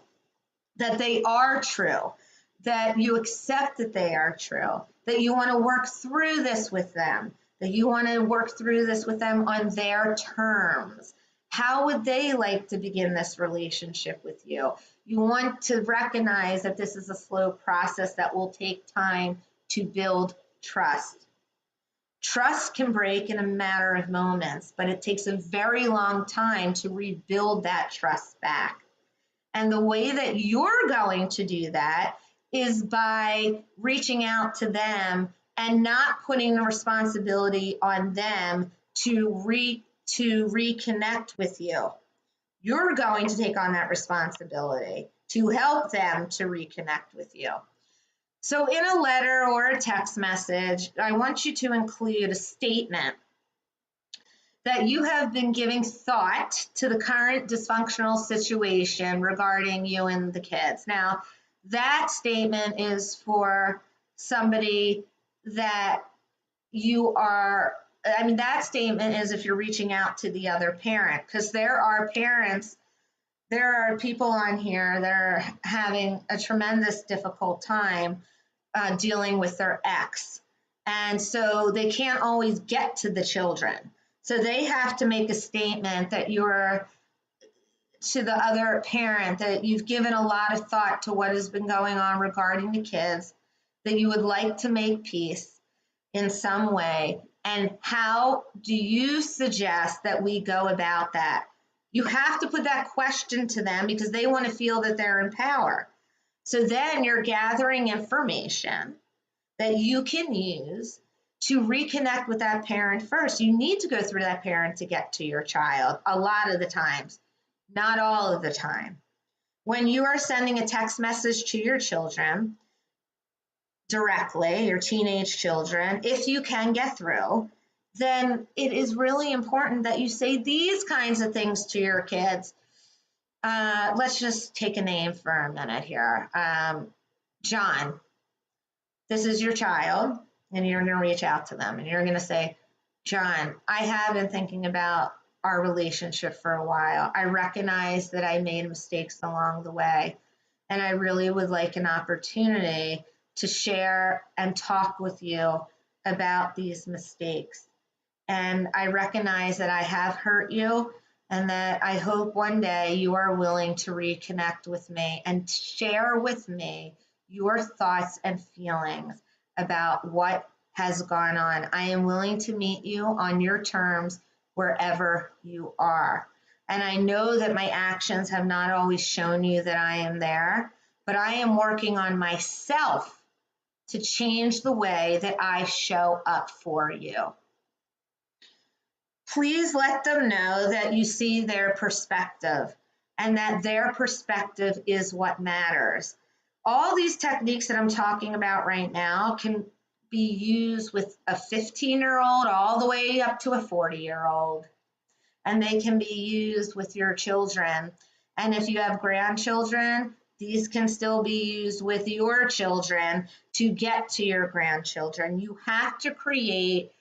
that they are true, that you accept that they are true, that you want to work through this with them, that you want to work through this with them on their terms. How would they like to begin this relationship with you? You want to recognize that this is a slow process that will take time to build trust. Trust can break in a matter of moments, but it takes a very long time to rebuild that trust back. And the way that you're going to do that is by reaching out to them and not putting the responsibility on them to reconnect with you. You're going to take on that responsibility to help them to reconnect with you. So in a letter or a text message, I want you to include a statement that you have been giving thought to the current dysfunctional situation regarding you and the kids. Now, that statement is for somebody that you are, that statement is if you're reaching out to the other parent, because there are parents, there are people on here that are having a tremendous difficult time dealing with their ex. And so they can't always get to the children. So they have to make a statement that you're to the other parent, that you've given a lot of thought to what has been going on regarding the kids, that you would like to make peace in some way. And how do you suggest that we go about that? You have to put that question to them because they want to feel that they're in power. So then you're gathering information that you can use to reconnect with that parent first. You need to go through that parent to get to your child a lot of the times, not all of the time. When you are sending a text message to your children directly, your teenage children, if you can get through, then it is really important that you say these kinds of things to your kids. Let's just take a name for a minute here. John, this is your child, and you're going to reach out to them, and you're going to say, John, I have been thinking about our relationship for a while. I recognize that I made mistakes along the way, and I really would like an opportunity to share and talk with you about these mistakes. And I recognize that I have hurt you, and that I hope one day you are willing to reconnect with me and share with me your thoughts and feelings about what has gone on. I am willing to meet you on your terms wherever you are. And I know that my actions have not always shown you that I am there, but I am working on myself to change the way that I show up for you. Please let them know that you see their perspective and that their perspective is what matters. All these techniques that I'm talking about right now can be used with a 15-year-old all the way up to a 40-year-old. And they can be used with your children. And if you have grandchildren, These can still be used with your children to get to your grandchildren. You have to create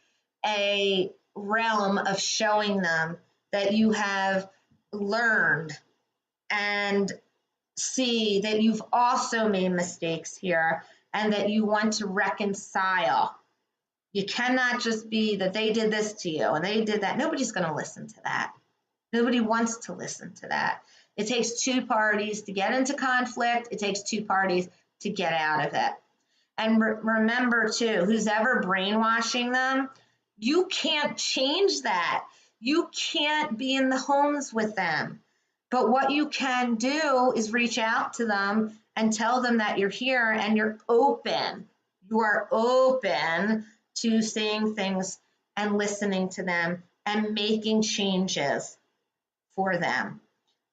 a realm of showing them that you have learned and see that you've also made mistakes here and that you want to reconcile. You cannot just be that they did this to you and they did that. Nobody's going to listen to that. Nobody wants to listen to that. It takes two parties to get into conflict. It takes two parties to get out of it. And remember too, who's ever brainwashing them, you can't change that. You can't be in the homes with them. But what you can do is reach out to them and tell them that you're here and you're open. You are open to seeing things and listening to them and making changes for them.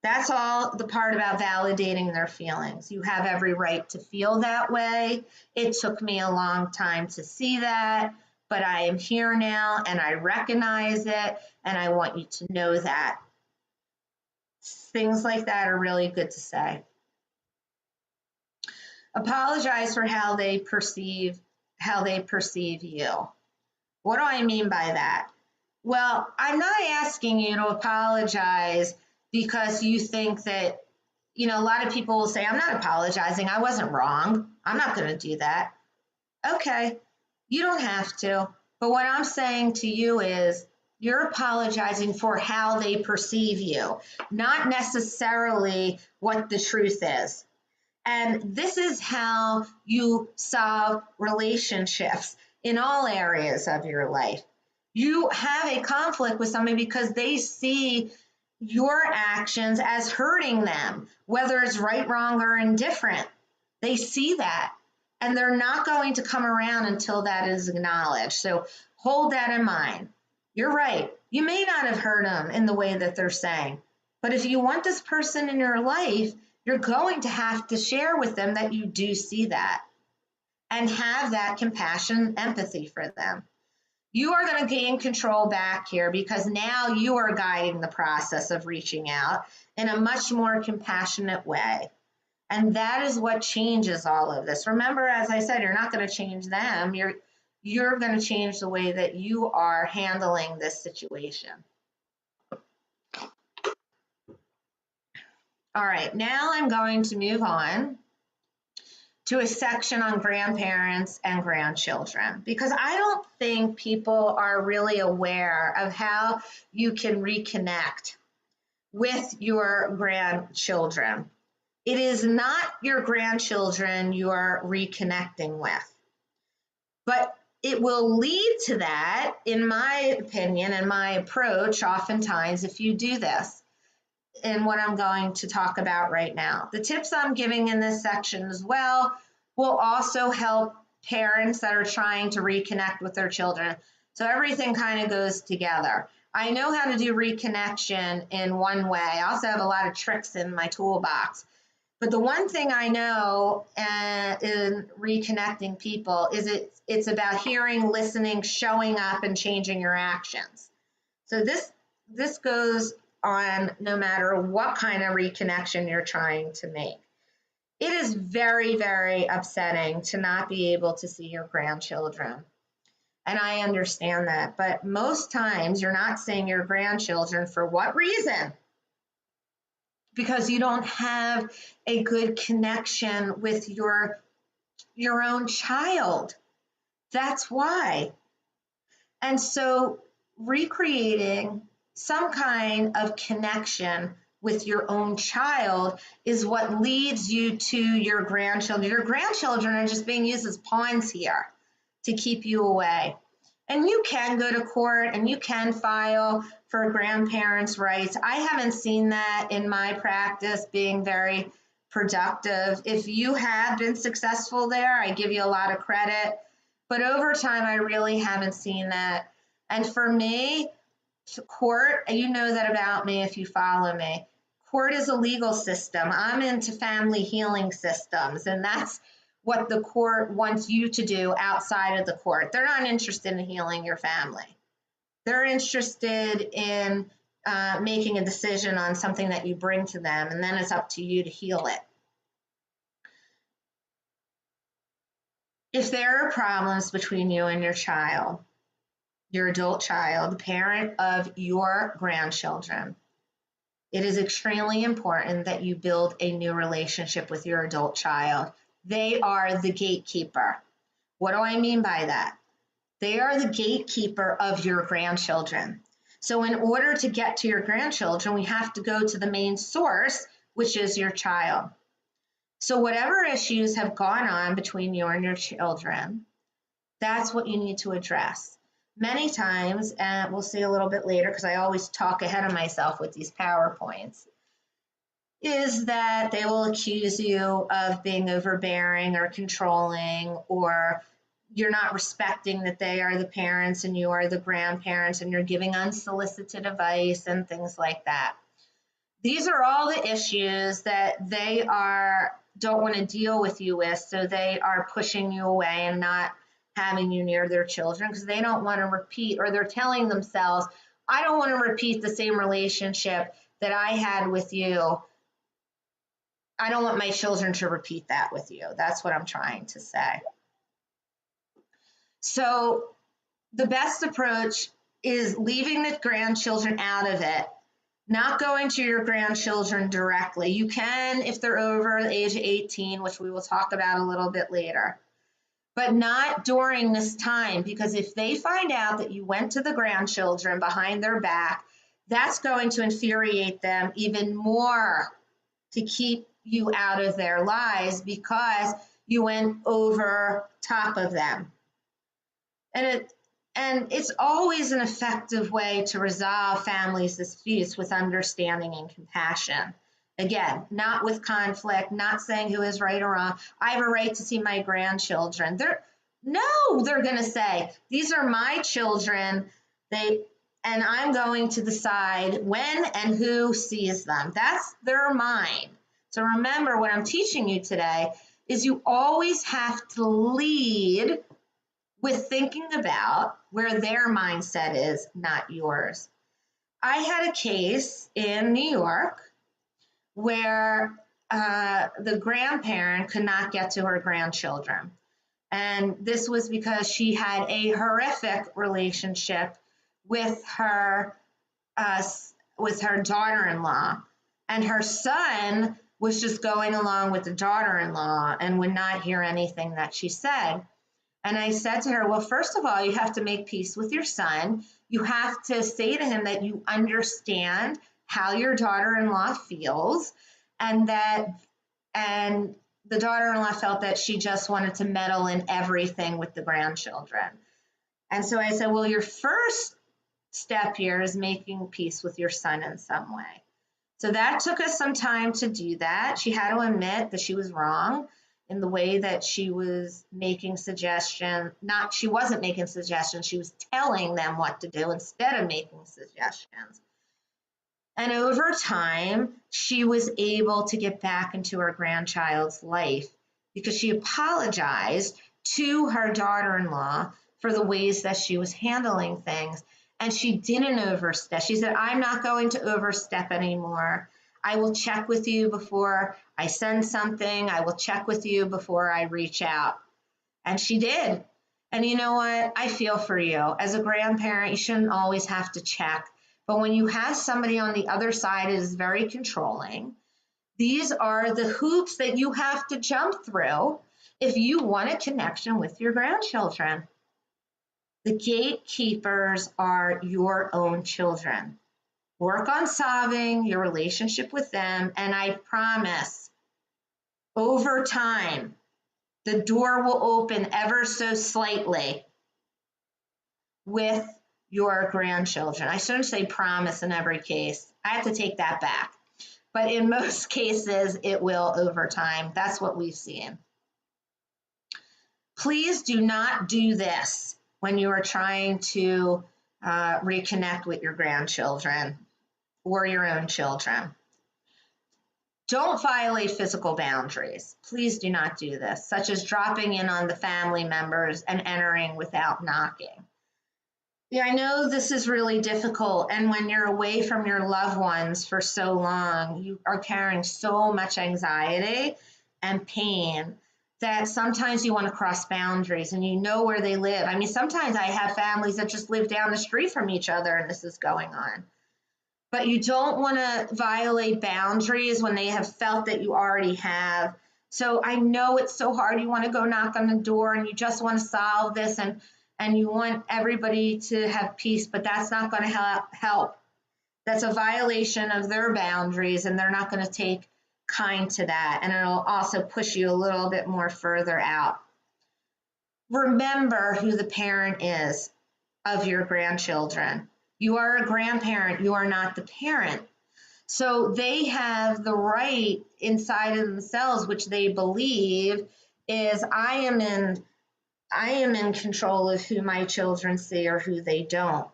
That's all the part about validating their feelings. You have every right to feel that way. It took me a long time to see that, but I am here now and I recognize it and I want you to know that. Things like that are really good to say. Apologize for how they perceive you. What do I mean by that? Well, I'm not asking you to apologize because you think that, a lot of people will say, I'm not apologizing. I wasn't wrong. I'm not going to do that. Okay, you don't have to. But what I'm saying to you is you're apologizing for how they perceive you, not necessarily what the truth is. And this is how you solve relationships in all areas of your life. You have a conflict with somebody because they see your actions as hurting them, whether it's right, wrong, or indifferent. They see that, and they're not going to come around until that is acknowledged. So hold that in mind. You're right. You may not have hurt them in the way that they're saying, but if you want this person in your life, you're going to have to share with them that you do see that and have that compassion, empathy for them. You are going to gain control back here because now you are guiding the process of reaching out in a much more compassionate way. And that is what changes all of this. Remember, as I said, you're not going to change them. You're going to change the way that you are handling this situation. All right, now I'm going to move on to a section on grandparents and grandchildren, because I don't think people are really aware of how you can reconnect with your grandchildren. It is not your grandchildren you are reconnecting with, but it will lead to that, in my opinion and my approach, oftentimes, if you do this. And what I'm going to talk about right now. The tips I'm giving in this section as well will also help parents that are trying to reconnect with their children. So everything kind of goes together. I know how to do reconnection in one way. I also have a lot of tricks in my toolbox. But the one thing I know in reconnecting people is it's about hearing, listening, showing up, and changing your actions. So this goes on no matter what kind of reconnection you're trying to make. It is very, very upsetting to not be able to see your grandchildren. And I understand that, but most times you're not seeing your grandchildren for what reason? Because you don't have a good connection with your own child. That's why. And so recreating some kind of connection with your own child is what leads you to your grandchildren. Your grandchildren are just being used as pawns here to keep you away. And you can go to court and you can file for grandparents' rights. I haven't seen that in my practice being very productive. If you have been successful there, I give you a lot of credit. But over time, I really haven't seen that. And for me, court, you know that about me if you follow me. Court is a legal system. I'm into family healing systems, and that's what the court wants you to do outside of the court. They're not interested in healing your family. They're interested in making a decision on something that you bring to them, and then it's up to you to heal it. If there are problems between you and your adult child, the parent of your grandchildren, it is extremely important that you build a new relationship with your adult child. They are the gatekeeper. What do I mean by that? They are the gatekeeper of your grandchildren. So in order to get to your grandchildren, we have to go to the main source, which is your child. So whatever issues have gone on between you and your children, that's what you need to address. Many times, and we'll see a little bit later because I always talk ahead of myself with these PowerPoints, is that they will accuse you of being overbearing or controlling, or you're not respecting that they are the parents and you are the grandparents and you're giving unsolicited advice and things like that. These are all the issues that they don't want to deal with you with, so they are pushing you away and not having you near their children because they don't want to repeat, or they're telling themselves, I don't want to repeat the same relationship that I had with you. I don't want my children to repeat that with you. That's what I'm trying to say. So the best approach is leaving the grandchildren out of it, not going to your grandchildren directly. You can if they're over the age of 18, which we will talk about a little bit later, but not during this time, because if they find out that you went to the grandchildren behind their back, that's going to infuriate them even more to keep you out of their lives because you went over top of them. And it's always an effective way to resolve family disputes with understanding and compassion. Again, not with conflict, not saying who is right or wrong. I have a right to see my grandchildren. They're going to say, these are my children, and I'm going to decide when and who sees them. That's their mind. So remember, what I'm teaching you today is you always have to lead with thinking about where their mindset is, not yours. I had a case in New York where the grandparent could not get to her grandchildren. And this was because she had a horrific relationship with her daughter-in-law. And her son was just going along with the daughter-in-law and would not hear anything that she said. And I said to her, well, first of all, you have to make peace with your son. You have to say to him that you understand how your daughter-in-law feels, and the daughter-in-law felt that she just wanted to meddle in everything with the grandchildren. And so I said, well, your first step here is making peace with your son in some way. So that took us some time to do that. She had to admit that she was wrong in the way that she was making suggestions. She wasn't making suggestions, she was telling them what to do instead of making suggestions. And over time, she was able to get back into her grandchild's life because she apologized to her daughter-in-law for the ways that she was handling things. And she didn't overstep. She said, I'm not going to overstep anymore. I will check with you before I send something. I will check with you before I reach out. And she did. And you know what? I feel for you. As a grandparent, you shouldn't always have to check. But when you have somebody on the other side that is very controlling, these are the hoops that you have to jump through if you want a connection with your grandchildren. The gatekeepers are your own children. Work on solving your relationship with them, and I promise, over time, the door will open ever so slightly with your grandchildren. I shouldn't say promise in every case. I have to take that back. But in most cases, it will over time. That's what we've seen. Please do not do this when you are trying to reconnect with your grandchildren or your own children. Don't violate physical boundaries. Please do not do this, such as dropping in on the family members and entering without knocking. Yeah, I know this is really difficult, and when you're away from your loved ones for so long, you are carrying so much anxiety and pain that sometimes you want to cross boundaries and you know where they live. I mean, sometimes I have families that just live down the street from each other and this is going on. But you don't want to violate boundaries when they have felt that you already have. So I know it's so hard. You want to go knock on the door and you just want to solve this and you want everybody to have peace, but that's not going to help. That's a violation of their boundaries and they're not going to take kind to that. And it'll also push you a little bit more further out. Remember who the parent is of your grandchildren. You are a grandparent, you are not the parent. So they have the right inside of themselves, which they believe is I am in control of who my children see or who they don't.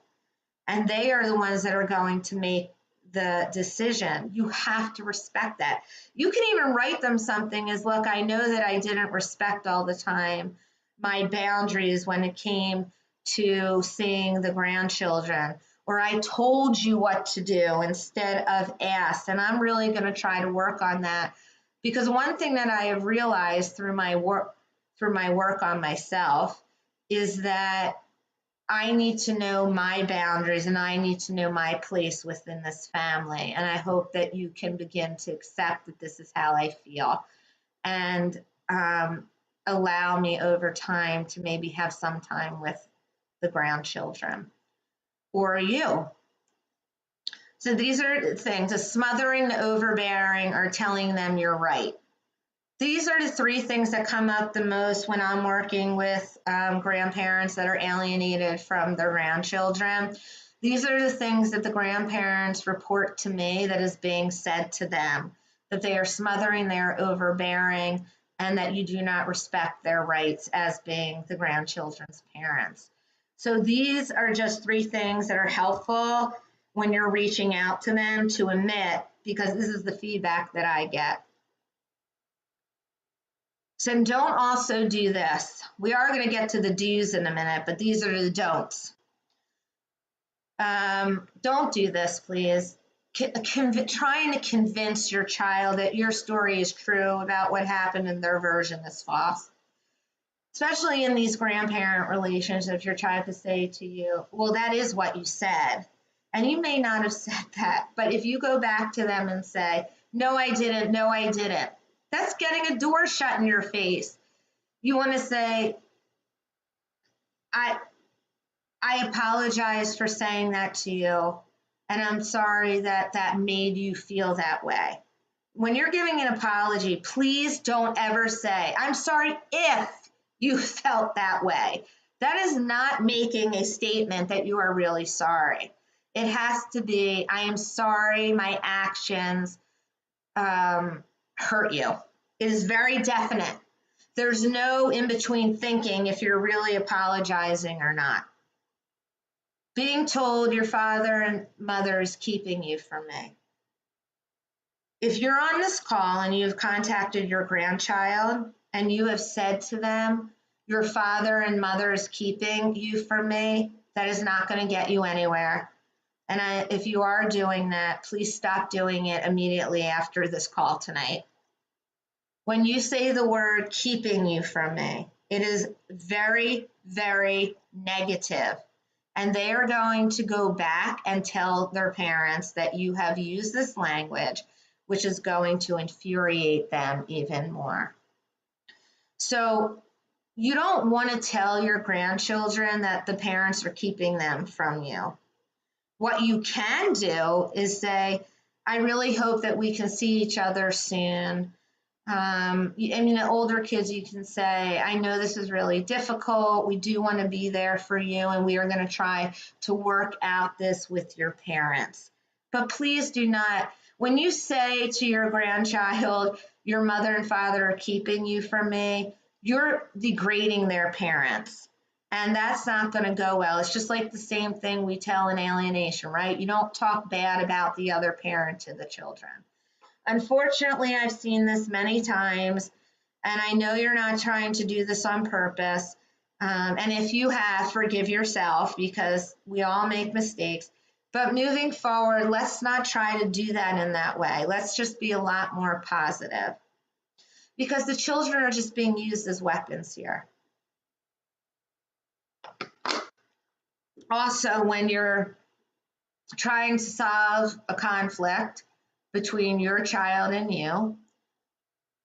And they are the ones that are going to make the decision. You have to respect that. You can even write them something as, look, I know that I didn't respect all the time my boundaries when it came to seeing the grandchildren, or I told you what to do instead of asked. And I'm really going to try to work on that, because one thing that I have realized through my work on myself is that I need to know my boundaries and I need to know my place within this family. And I hope that you can begin to accept that this is how I feel and allow me over time to maybe have some time with the grandchildren or you. So these are things: a smothering, the overbearing, or telling them you're right. These are the three things that come up the most when I'm working with grandparents that are alienated from their grandchildren. These are the things that the grandparents report to me that is being said to them, that they are smothering, they are overbearing, and that you do not respect their rights as being the grandchildren's parents. So these are just three things that are helpful when you're reaching out to them to admit, because this is the feedback that I get. So don't also do this. We are going to get to the do's in a minute, but these are the don'ts. Don't do this, please. Trying to convince your child that your story is true about what happened and their version is false. Especially in these grandparent relationships, your child could say to you, well, that is what you said. And you may not have said that, but if you go back to them and say, no, I didn't, no, I didn't, that's getting a door shut in your face. You want to say, I apologize for saying that to you, and I'm sorry that that made you feel that way. When you're giving an apology, please don't ever say, I'm sorry if you felt that way. That is not making a statement that you are really sorry. It has to be, I am sorry my actions hurt you. It is very definite. There's no in-between thinking if you're really apologizing or not. Being told your father and mother is keeping you from me. If you're on this call and you've contacted your grandchild and you have said to them, your father and mother is keeping you from me, that is not going to get you anywhere. And if you are doing that, please stop doing it immediately after this call tonight. When you say the word keeping you from me, it is very, very negative. And they are going to go back and tell their parents that you have used this language, which is going to infuriate them even more. So you don't want to tell your grandchildren that the parents are keeping them from you. What you can do is say, I really hope that we can see each other soon. The older kids, you can say, I know this is really difficult. We do want to be there for you, and we are going to try to work out this with your parents. But please do not, when you say to your grandchild, your mother and father are keeping you from me, you're degrading their parents. And that's not going to go well. It's just like the same thing we tell in alienation, right? You don't talk bad about the other parent to the children. Unfortunately, I've seen this many times, and I know you're not trying to do this on purpose. And if you have, forgive yourself, because we all make mistakes. But moving forward, let's not try to do that in that way. Let's just be a lot more positive. because the children are just being used as weapons here. Also, when you're trying to solve a conflict between your child and you,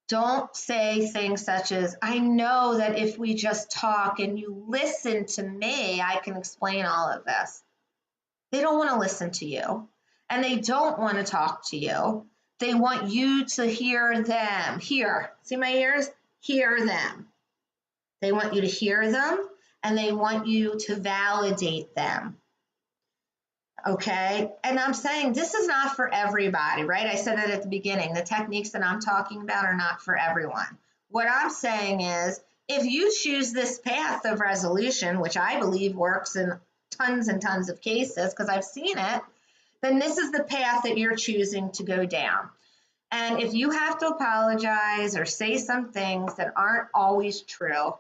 don't say things such as, I know that if we just talk and you listen to me, I can explain all of this. They don't want to listen to you, and they don't want to talk to you. They want you to hear them. Hear. See my ears? Hear them. They want you to hear them, and they want you to validate them. Okay? And I'm saying this is not for everybody, right? I said it at the beginning. The techniques that I'm talking about are not for everyone. What I'm saying is, if you choose this path of resolution, which I believe works in tons and tons of cases because I've seen it, then this is the path that you're choosing to go down. And if you have to apologize or say some things that aren't always true,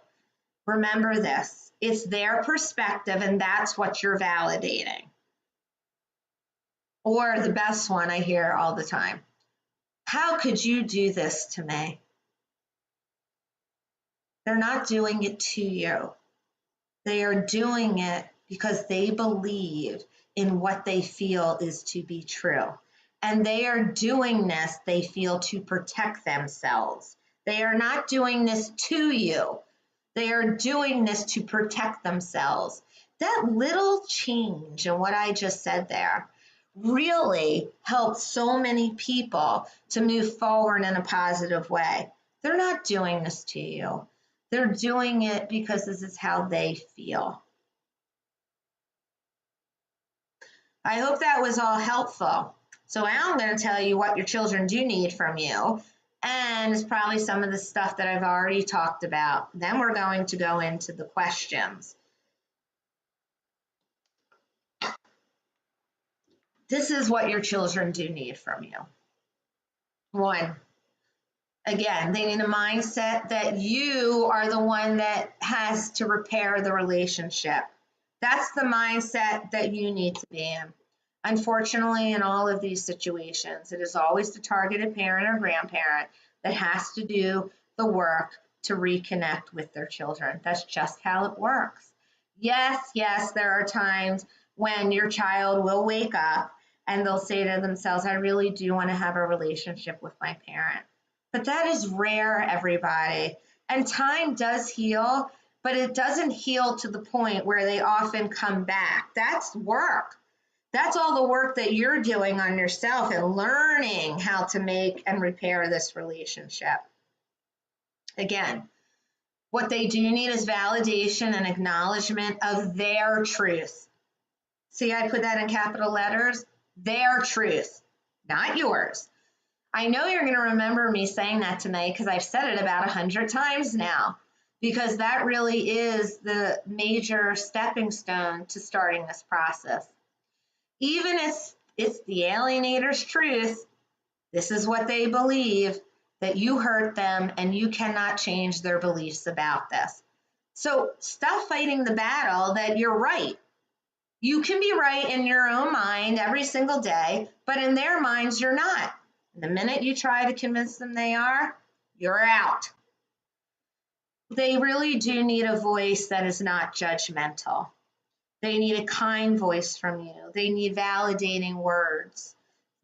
remember this. It's their perspective, and that's what you're validating. Or the best one I hear all the time. How could you do this to me? They're not doing it to you. They are doing it because they believe in what they feel is to be true. And they are doing this, they feel, to protect themselves. They are not doing this to you. They are doing this to protect themselves. That little change in what I just said there really helps so many people to move forward in a positive way. They're not doing this to you. They're doing it because this is how they feel. I hope that was all helpful. So now I'm going to tell you what your children do need from you, and it's probably some of the stuff that I've already talked about. Then we're going to go into the questions. This is what your children do need from you. 1, again, they need a mindset that you are the one that has to repair the relationship. That's the mindset that you need to be in. Unfortunately, in all of these situations, it is always the targeted parent or grandparent that has to do the work to reconnect with their children. That's just how it works. Yes, there are times when your child will wake up and they'll say to themselves, I really do want to have a relationship with my parent. But that is rare, everybody. And time does heal, but it doesn't heal to the point where they often come back. That's work. That's all the work that you're doing on yourself and learning how to make and repair this relationship. Again, what they do need is validation and acknowledgement of their truth. See, I put that in capital letters, their truth, not yours. I know you're going to remember me saying that tonight because I've said it about 100 times now, because that really is the major stepping stone to starting this process. Even if it's the alienator's truth, this is what they believe, that you hurt them and you cannot change their beliefs about this. So stop fighting the battle that you're right. You can be right in your own mind every single day, but in their minds, you're not. And the minute you try to convince them they are, you're out. They really do need a voice that is not judgmental. They need a kind voice from you. They need validating words.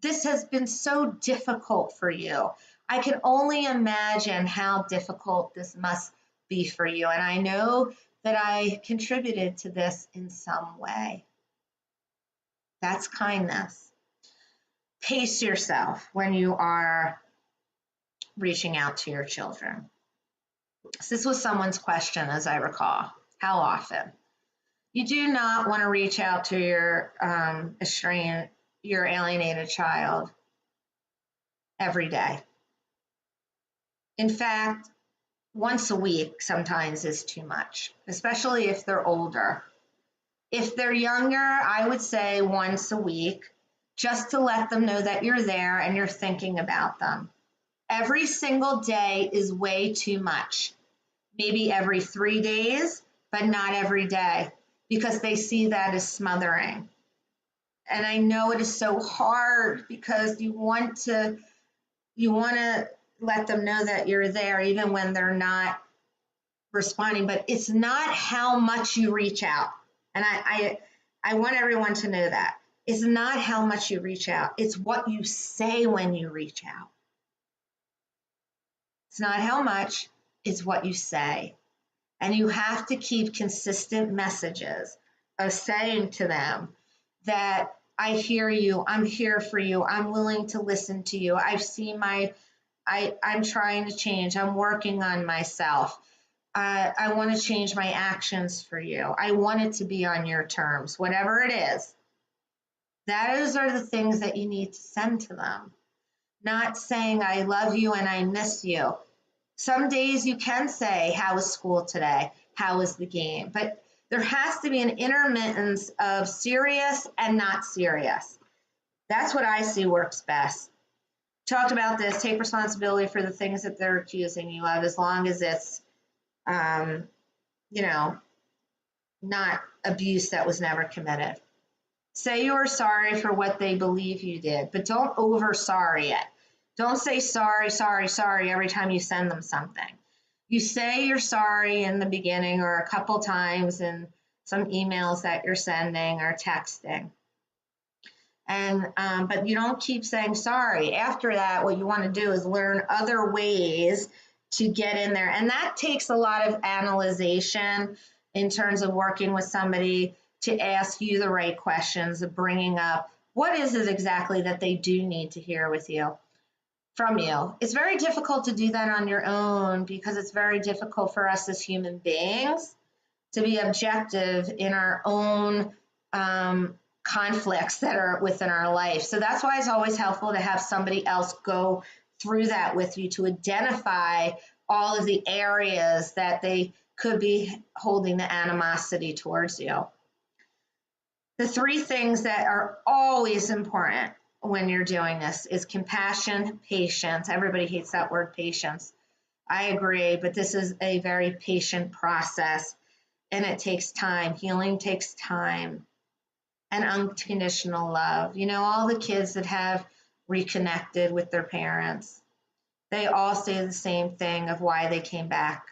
This has been so difficult for you. I can only imagine how difficult this must be for you. And I know that I contributed to this in some way. That's kindness. Pace yourself when you are reaching out to your children. So this was someone's question, as I recall. How often? You do not want to reach out to your your alienated child every day. In fact, once a week sometimes is too much, especially if they're older. If they're younger, I would say once a week, just to let them know that you're there and you're thinking about them. Every single day is way too much. Maybe every 3 days, but not every day, because they see that as smothering. And I know it is so hard because you want to let them know that you're there even when they're not responding. But it's not how much you reach out. And I want everyone to know that. It's not how much you reach out. It's what you say when you reach out. It's not how much, it's what you say. And you have to keep consistent messages of saying to them that I hear you, I'm here for you, I'm willing to listen to you, I've seen I'm trying to change, I'm working on myself. I want to change my actions for you. I want it to be on your terms, whatever it is. Those are the things that you need to send to them. Not saying I love you and I miss you. Some days you can say, how was school today? How was the game? But there has to be an intermittence of serious and not serious. That's what I see works best. Talked about this, take responsibility for the things that they're accusing you of, as long as it's, not abuse that was never committed. Say you're sorry for what they believe you did, but don't over sorry it. Don't say sorry, sorry, sorry every time you send them something. You say you're sorry in the beginning or a couple times in some emails that you're sending or texting. And but you don't keep saying sorry. After that, what you want to do is learn other ways to get in there. And that takes a lot of analyzation in terms of working with somebody to ask you the right questions, of bringing up what is it exactly that they do need to hear from you. It's very difficult to do that on your own because it's very difficult for us as human beings to be objective in our own conflicts that are within our life. So that's why it's always helpful to have somebody else go through that with you to identify all of the areas that they could be holding the animosity towards you. The three things that are always important when you're doing this is compassion, patience. Everybody hates that word patience. I agree, but this is a very patient process and it takes time. Healing takes time. And unconditional love. All the kids that have reconnected with their parents, they all say the same thing of why they came back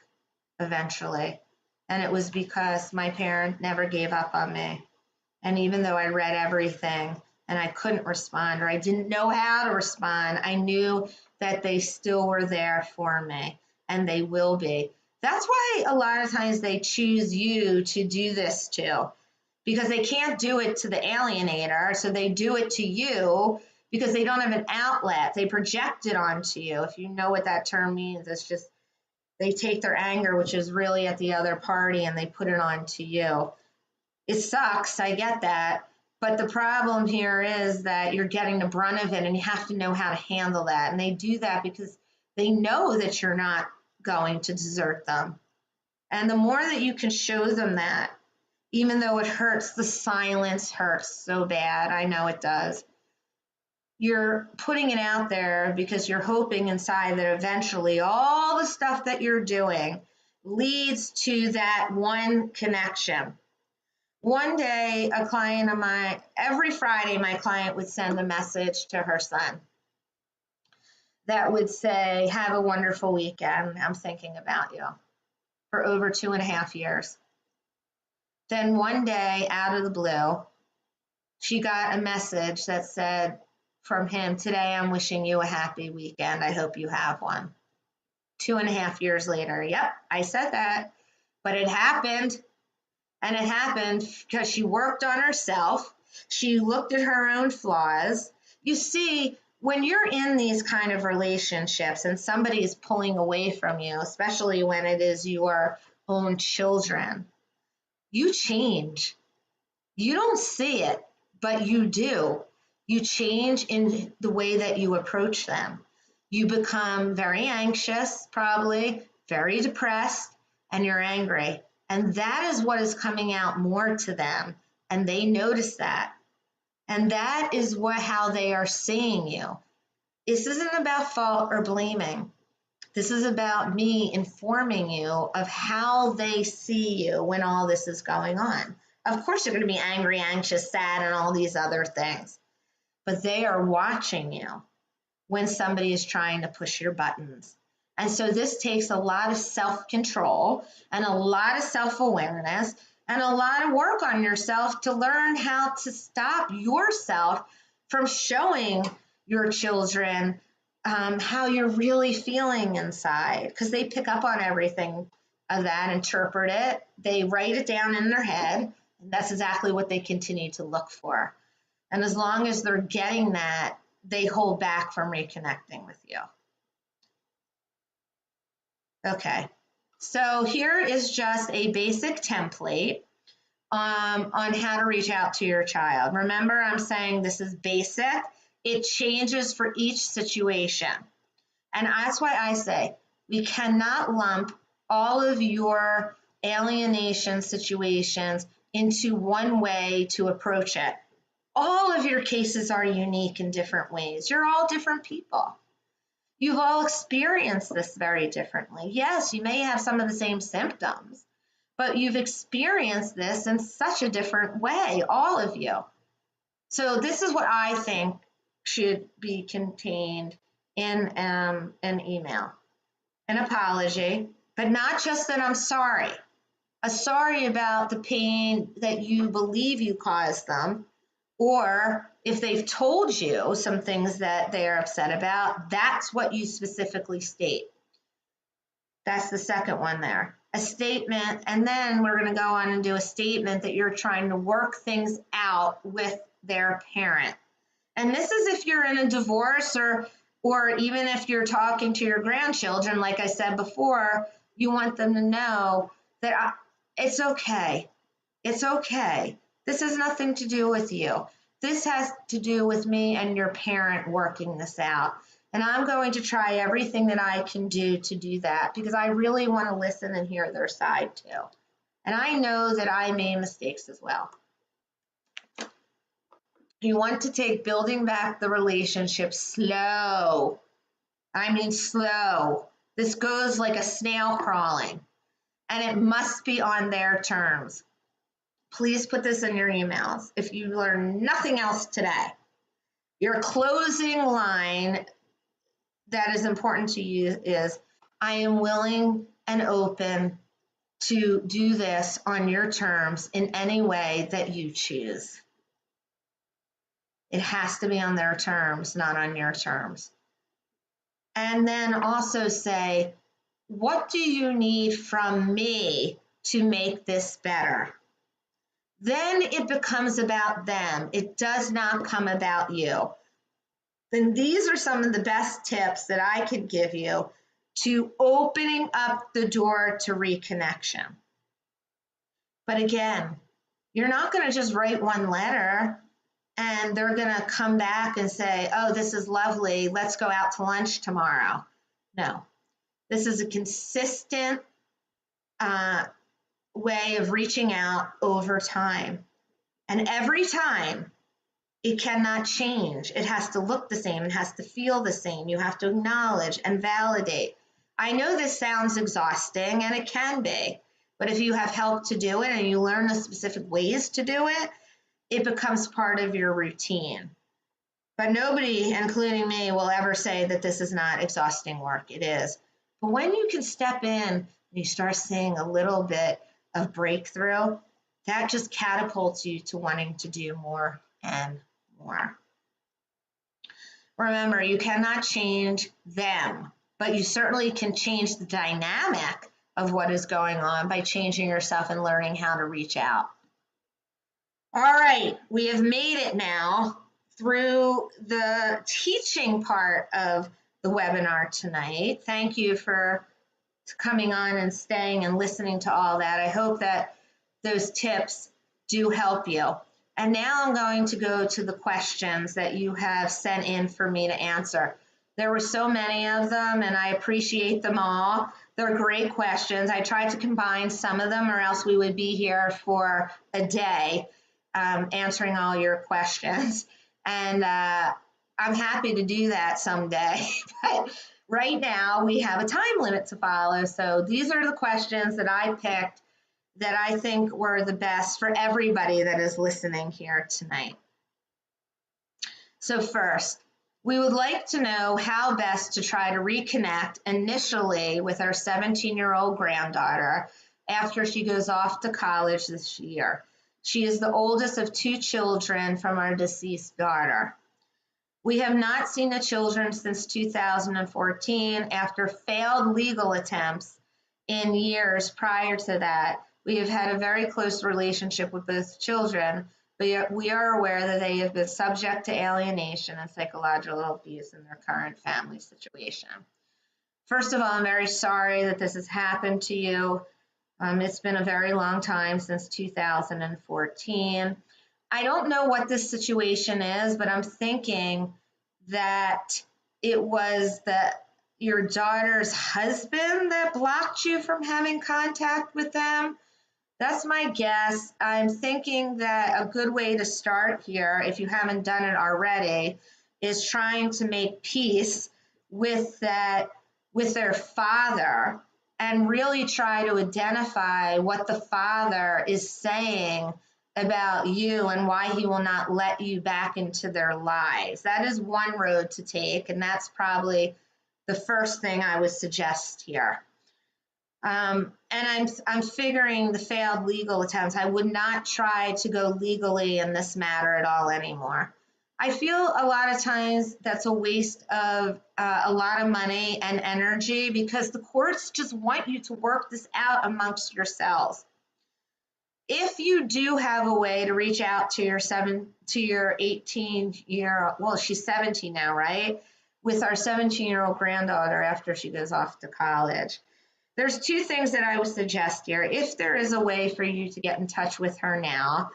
eventually. And it was because my parent never gave up on me. And even though I read everything and I couldn't respond or I didn't know how to respond, I knew that they still were there for me and they will be. That's why a lot of times they choose you to do this to, because they can't do it to the alienator. So they do it to you because they don't have an outlet. They project it onto you. If you know what that term means, it's just they take their anger, which is really at the other party, and they put it onto you. It sucks, I get that. But the problem here is that you're getting the brunt of it and you have to know how to handle that. And they do that because they know that you're not going to desert them. And the more that you can show them that, even though it hurts, the silence hurts so bad, I know it does. You're putting it out there because you're hoping inside that eventually all the stuff that you're doing leads to that one connection. One day, a client of mine, every Friday, my client would send a message to her son that would say, have a wonderful weekend. I'm thinking about you, for over 2.5 years. Then one day, out of the blue, she got a message that said from him, today I'm wishing you a happy weekend. I hope you have one. 2.5 years later, yep, I said that, but it happened. And it happened because she worked on herself. She looked at her own flaws. You see, when you're in these kind of relationships and somebody is pulling away from you, especially when it is your own children, you change. You don't see it, but you do. You change in the way that you approach them. You become very anxious, probably very depressed, and you're angry. And that is what is coming out more to them. And they notice that. And that is how they are seeing you. This isn't about fault or blaming. This is about me informing you of how they see you when all this is going on. Of course, you're going to be angry, anxious, sad, and all these other things. But they are watching you. when somebody is trying to push your buttons. And so this takes a lot of self-control and a lot of self-awareness and a lot of work on yourself to learn how to stop yourself from showing your children how you're really feeling inside, because they pick up on everything of that, interpret it, they write it down in their head, and that's exactly what they continue to look for. And as long as they're getting that, they hold back from reconnecting with you. Okay, so here is just a basic template on how to reach out to your child. Remember, I'm saying this is basic. It changes for each situation. And that's why I say we cannot lump all of your alienation situations into one way to approach it. All of your cases are unique in different ways. You're all different people. You've all experienced this very differently. Yes, you may have some of the same symptoms, but you've experienced this in such a different way, all of you. So this is what I think should be contained in an email. An apology, but not just that I'm sorry. A sorry about the pain that you believe you caused them, or if they've told you some things that they're upset about, that's what you specifically state. That's the second one there. A statement, and then we're going to go on and do a statement that you're trying to work things out with their parent. And this is if you're in a divorce or even if you're talking to your grandchildren, like I said before, you want them to know that it's okay. It's okay. This has nothing to do with you. This has to do with me and your parent working this out. And I'm going to try everything that I can do to do that, because I really want to listen and hear their side too. And I know that I made mistakes as well. You want to take building back the relationship slow. I mean slow. This goes like a snail crawling, and it must be on their terms. Please put this in your emails. If you learn nothing else today, your closing line that is important to you is, I am willing and open to do this on your terms in any way that you choose. It has to be on their terms, not on your terms. And then also say, what do you need from me to make this better? Then it becomes about them. It does not come about you. Then these are some of the best tips that I could give you to opening up the door to reconnection. But again, you're not going to just write one letter and they're going to come back and say, oh, this is lovely, let's go out to lunch tomorrow. No, this is a consistent way of reaching out over time. And every time, it cannot change. It has to look the same. It has to feel the same. You have to acknowledge and validate. I know this sounds exhausting, and it can be, but if you have help to do it and you learn the specific ways to do it, it becomes part of your routine. But nobody, including me, will ever say that this is not exhausting work. It is. But when you can step in and you start seeing a little bit of breakthrough, that just catapults you to wanting to do more and more. Remember, you cannot change them, but you certainly can change the dynamic of what is going on by changing yourself and learning how to reach out. All right, we have made it now through the teaching part of the webinar tonight. Thank you for coming on and staying and listening to all that. I hope that those tips do help you. And now I'm going to go to the questions that you have sent in for me to answer. There were so many of them, and I appreciate them all. They're great questions. I tried to combine some of them, or else we would be here for a day answering all your questions. And I'm happy to do that someday. But right now, we have a time limit to follow. So these are the questions that I picked that I think were the best for everybody that is listening here tonight. So first, We would like to know how best to try to reconnect initially with our 17-year-old granddaughter after she goes off to college this year. She is the oldest of 2 children from our deceased daughter. We have not seen the children since 2014 after failed legal attempts in years prior to that. We have had a very close relationship with both children, but we are aware that they have been subject to alienation and psychological abuse in their current family situation. First of all, I'm very sorry that this has happened to you. It's been a very long time, since 2014. I don't know what this situation is, but I'm thinking that it was your daughter's husband that blocked you from having contact with them. That's my guess. I'm thinking that a good way to start here, if you haven't done it already, is trying to make peace with their father, and really try to identify what the father is saying about you and why he will not let you back into their lives. That is one road to take, and that's probably the first thing I would suggest here. And I'm figuring the failed legal attempts. I would not try to go legally in this matter at all anymore. I feel a lot of times that's a waste of a lot of money and energy, because the courts just want you to work this out amongst yourselves. If you do have a way to reach out to your 18-year-old, well, she's 17 now, right? With our 17-year-old granddaughter after she goes off to college. There's 2 things that I would suggest here. If there is a way for you to get in touch with her now,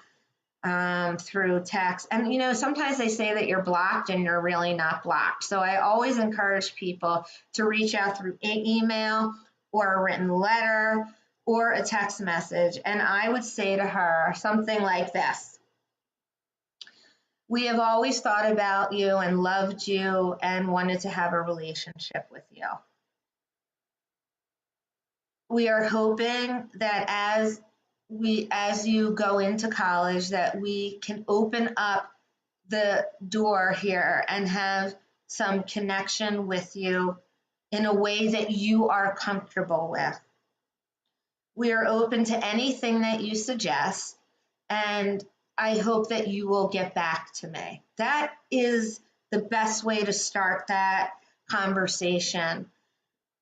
through text. And, sometimes they say that you're blocked and you're really not blocked. So I always encourage people to reach out through email or a written letter or a text message. And I would say to her something like this: we have always thought about you and loved you and wanted to have a relationship with you. We are hoping that as you go into college, that we can open up the door here and have some connection with you in a way that you are comfortable with. We are open to anything that you suggest, and I hope that you will get back to me. That is the best way to start that conversation,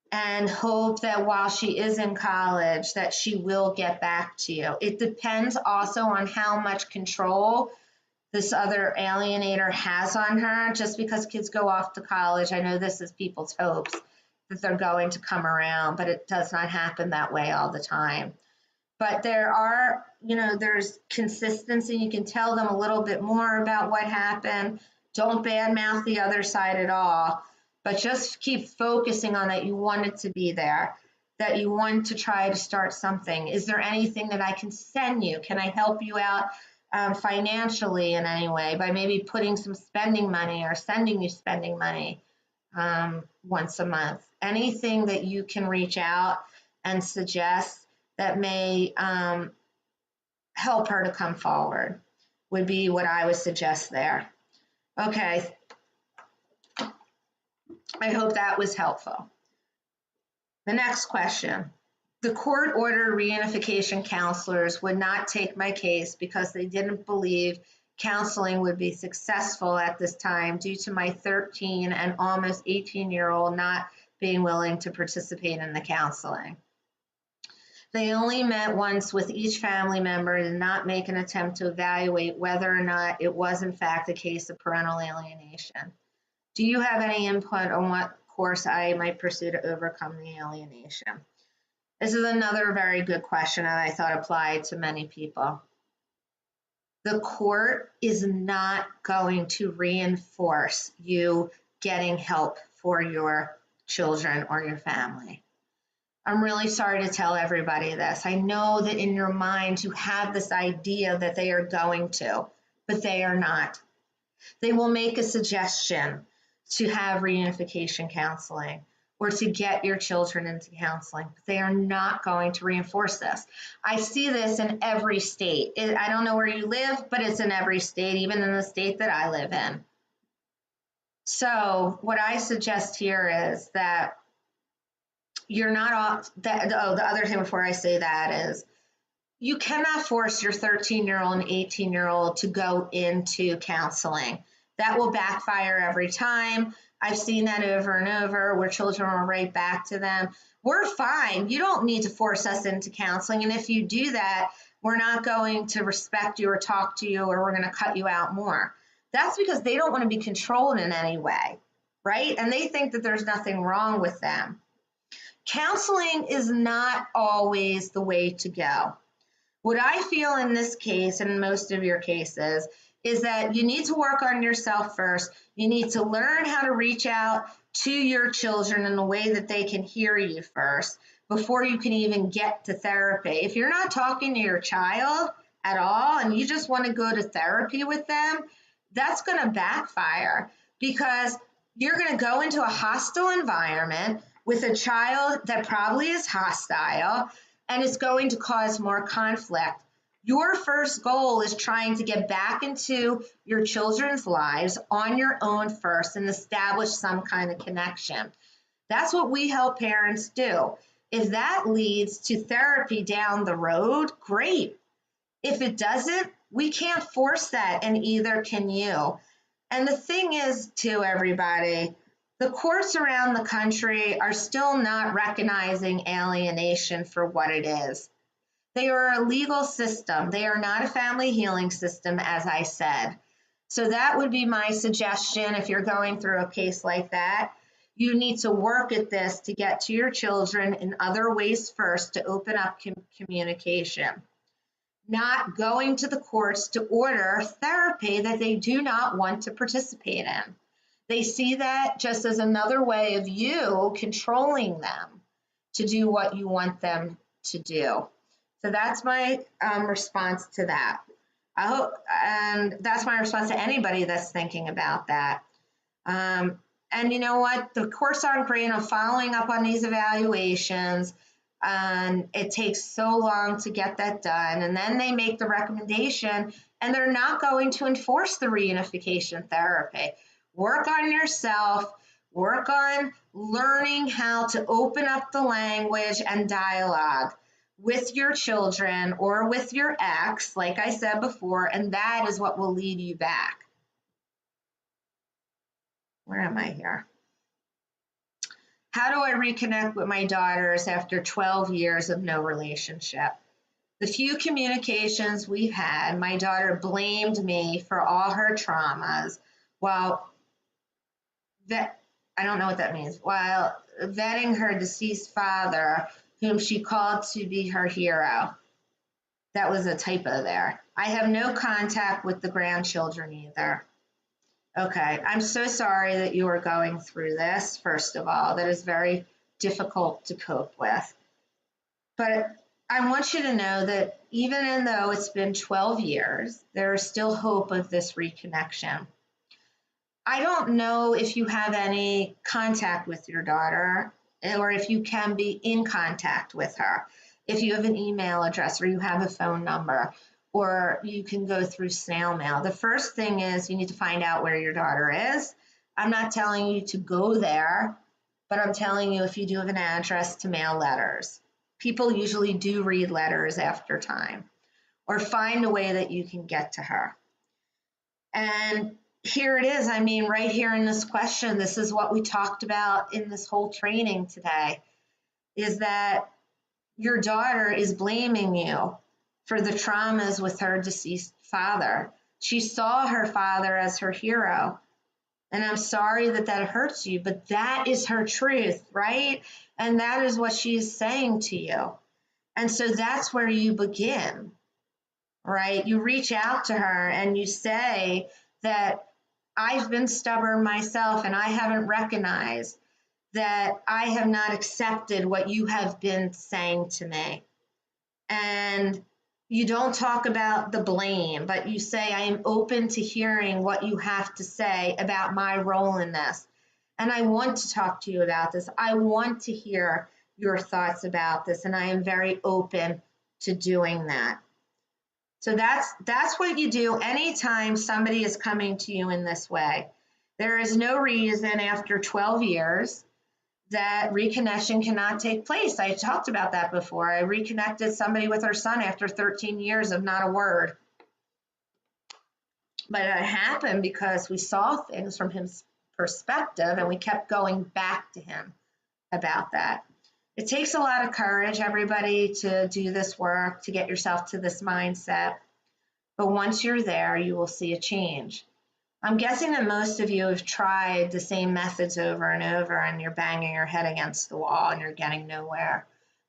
and hope that while she is in college, that she will get back to you. It depends also on how much control this other alienator has on her. Just because kids go off to college, I know this is people's hopes that they're going to come around, but it does not happen that way all the time. But there's consistency. You can tell them a little bit more about what happened. Don't badmouth the other side at all. But just keep focusing on that you wanted to be there, that you want to try to start something. Is there anything that I can send you? Can I help you out financially in any way by maybe putting some spending money or sending you spending money once a month? Anything that you can reach out and suggest that may help her to come forward would be what I would suggest there. Okay. I hope that was helpful. The next question. The court ordered reunification counselors would not take my case because they didn't believe counseling would be successful at this time due to my 13 and almost 18-year-old not being willing to participate in the counseling. They only met once with each family member and did not make an attempt to evaluate whether or not it was in fact a case of parental alienation. Do you have any input on what course I might pursue to overcome the alienation? This is another very good question, and I thought applied to many people. The court is not going to reinforce you getting help for your children or your family. I'm really sorry to tell everybody this. I know that in your mind you have this idea that they are going to, but they are not. They will make a suggestion to have reunification counseling or to get your children into counseling, but they are not going to reinforce this. I see this in every state. I don't know where you live, but it's in every state, even in the state that I live in. So what I suggest here is that you're not off that. Oh, the other thing before I say that is you cannot force your 13-year-old and 18-year-old to go into counseling. That will backfire every time. I've seen that over and over where children will write back to them. We're fine. You don't need to force us into counseling. And if you do that, we're not going to respect you or talk to you, or we're going to cut you out more. That's because they don't want to be controlled in any way, right? And they think that there's nothing wrong with them. Counseling is not always the way to go. What I feel in this case, and in most of your cases, is that you need to work on yourself first. You need to learn how to reach out to your children in a way that they can hear you first before you can even get to therapy. If you're not talking to your child at all and you just want to go to therapy with them, that's going to backfire because you're going to go into a hostile environment with a child that probably is hostile, and it's going to cause more conflict. Your first goal is trying to get back into your children's lives on your own first and establish some kind of connection. That's what we help parents do. If that leads to therapy down the road, great. If it doesn't, we can't force that, and either can you. And the thing is, too, everybody, the courts around the country are still not recognizing alienation for what it is. They are a legal system. They are not a family healing system, as I said. So that would be my suggestion if you're going through a case like that. You need to work at this to get to your children in other ways first to open up communication. Not going to the courts to order therapy that they do not want to participate in. They see that just as another way of you controlling them to do what you want them to do. So that's my response to that. I hope, and that's my response to anybody that's thinking about that. And you know what? The courts aren't great on following up on these evaluations, and it takes so long to get that done. And then they make the recommendation, and they're not going to enforce the reunification therapy. Work on yourself, work on learning how to open up the language and dialogue with your children or with your ex, like I said before, and that is what will lead you back. Where am I here? How do I reconnect with my daughters after 12 years of no relationship? The few communications we've had, my daughter blamed me for all her traumas while I don't know what that means, while vetting her deceased father, whom she called to be her hero. That was a typo there. I have no contact with the grandchildren either. Okay, I'm so sorry that you are going through this, first of all. That is very difficult to cope with. But I want you to know that even though it's been 12 years, there is still hope of this reconnection. I don't know if you have any contact with your daughter or if you can be in contact with her. If you have an email address or you have a phone number, or you can go through snail mail. The first thing is you need to find out where your daughter is. I'm not telling you to go there, but I'm telling you if you do have an address to mail letters. People usually do read letters after time, or find a way that you can get to her. And here it is. I mean, right here in this question, this is what we talked about in this whole training today, is that your daughter is blaming you for the traumas with her deceased father. She saw her father as her hero. And I'm sorry that that hurts you, but that is her truth, right? And that is what she is saying to you. And so that's where you begin, right? You reach out to her and you say that I've been stubborn myself and I haven't recognized that I have not accepted what you have been saying to me. And you don't talk about the blame, but you say, I am open to hearing what you have to say about my role in this. And I want to talk to you about this. I want to hear your thoughts about this. And I am very open to doing that. So that's what you do anytime somebody is coming to you in this way. There is no reason after 12 years that reconnection cannot take place. I talked about that before. I reconnected somebody with her son after 13 years of not a word. But it happened because we saw things from his perspective and we kept going back to him about that. It takes a lot of courage, everybody, to do this work, to get yourself to this mindset. But once you're there, you will see a change. I'm guessing that most of you have tried the same methods over and over and you're banging your head against the wall and you're getting nowhere.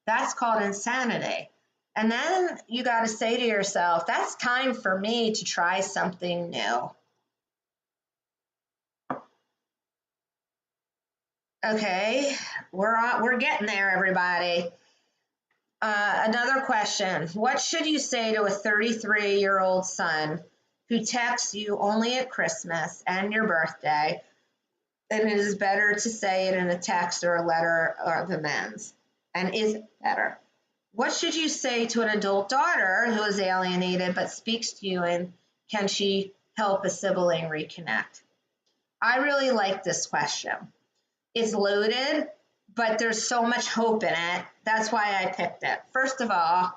That's called insanity. And then you got to say to yourself, that's time for me to try something new. Okay, we're getting there, everybody. Another question. What should you say to a 33-year-old son who texts you only at Christmas and your birthday, and it is better to say it in a text or a letter of amends? And is it better? What should you say to an adult daughter who is alienated but speaks to you, and can she help a sibling reconnect? I really like this question. It's loaded, but there's so much hope in it. That's why I picked it. First of all,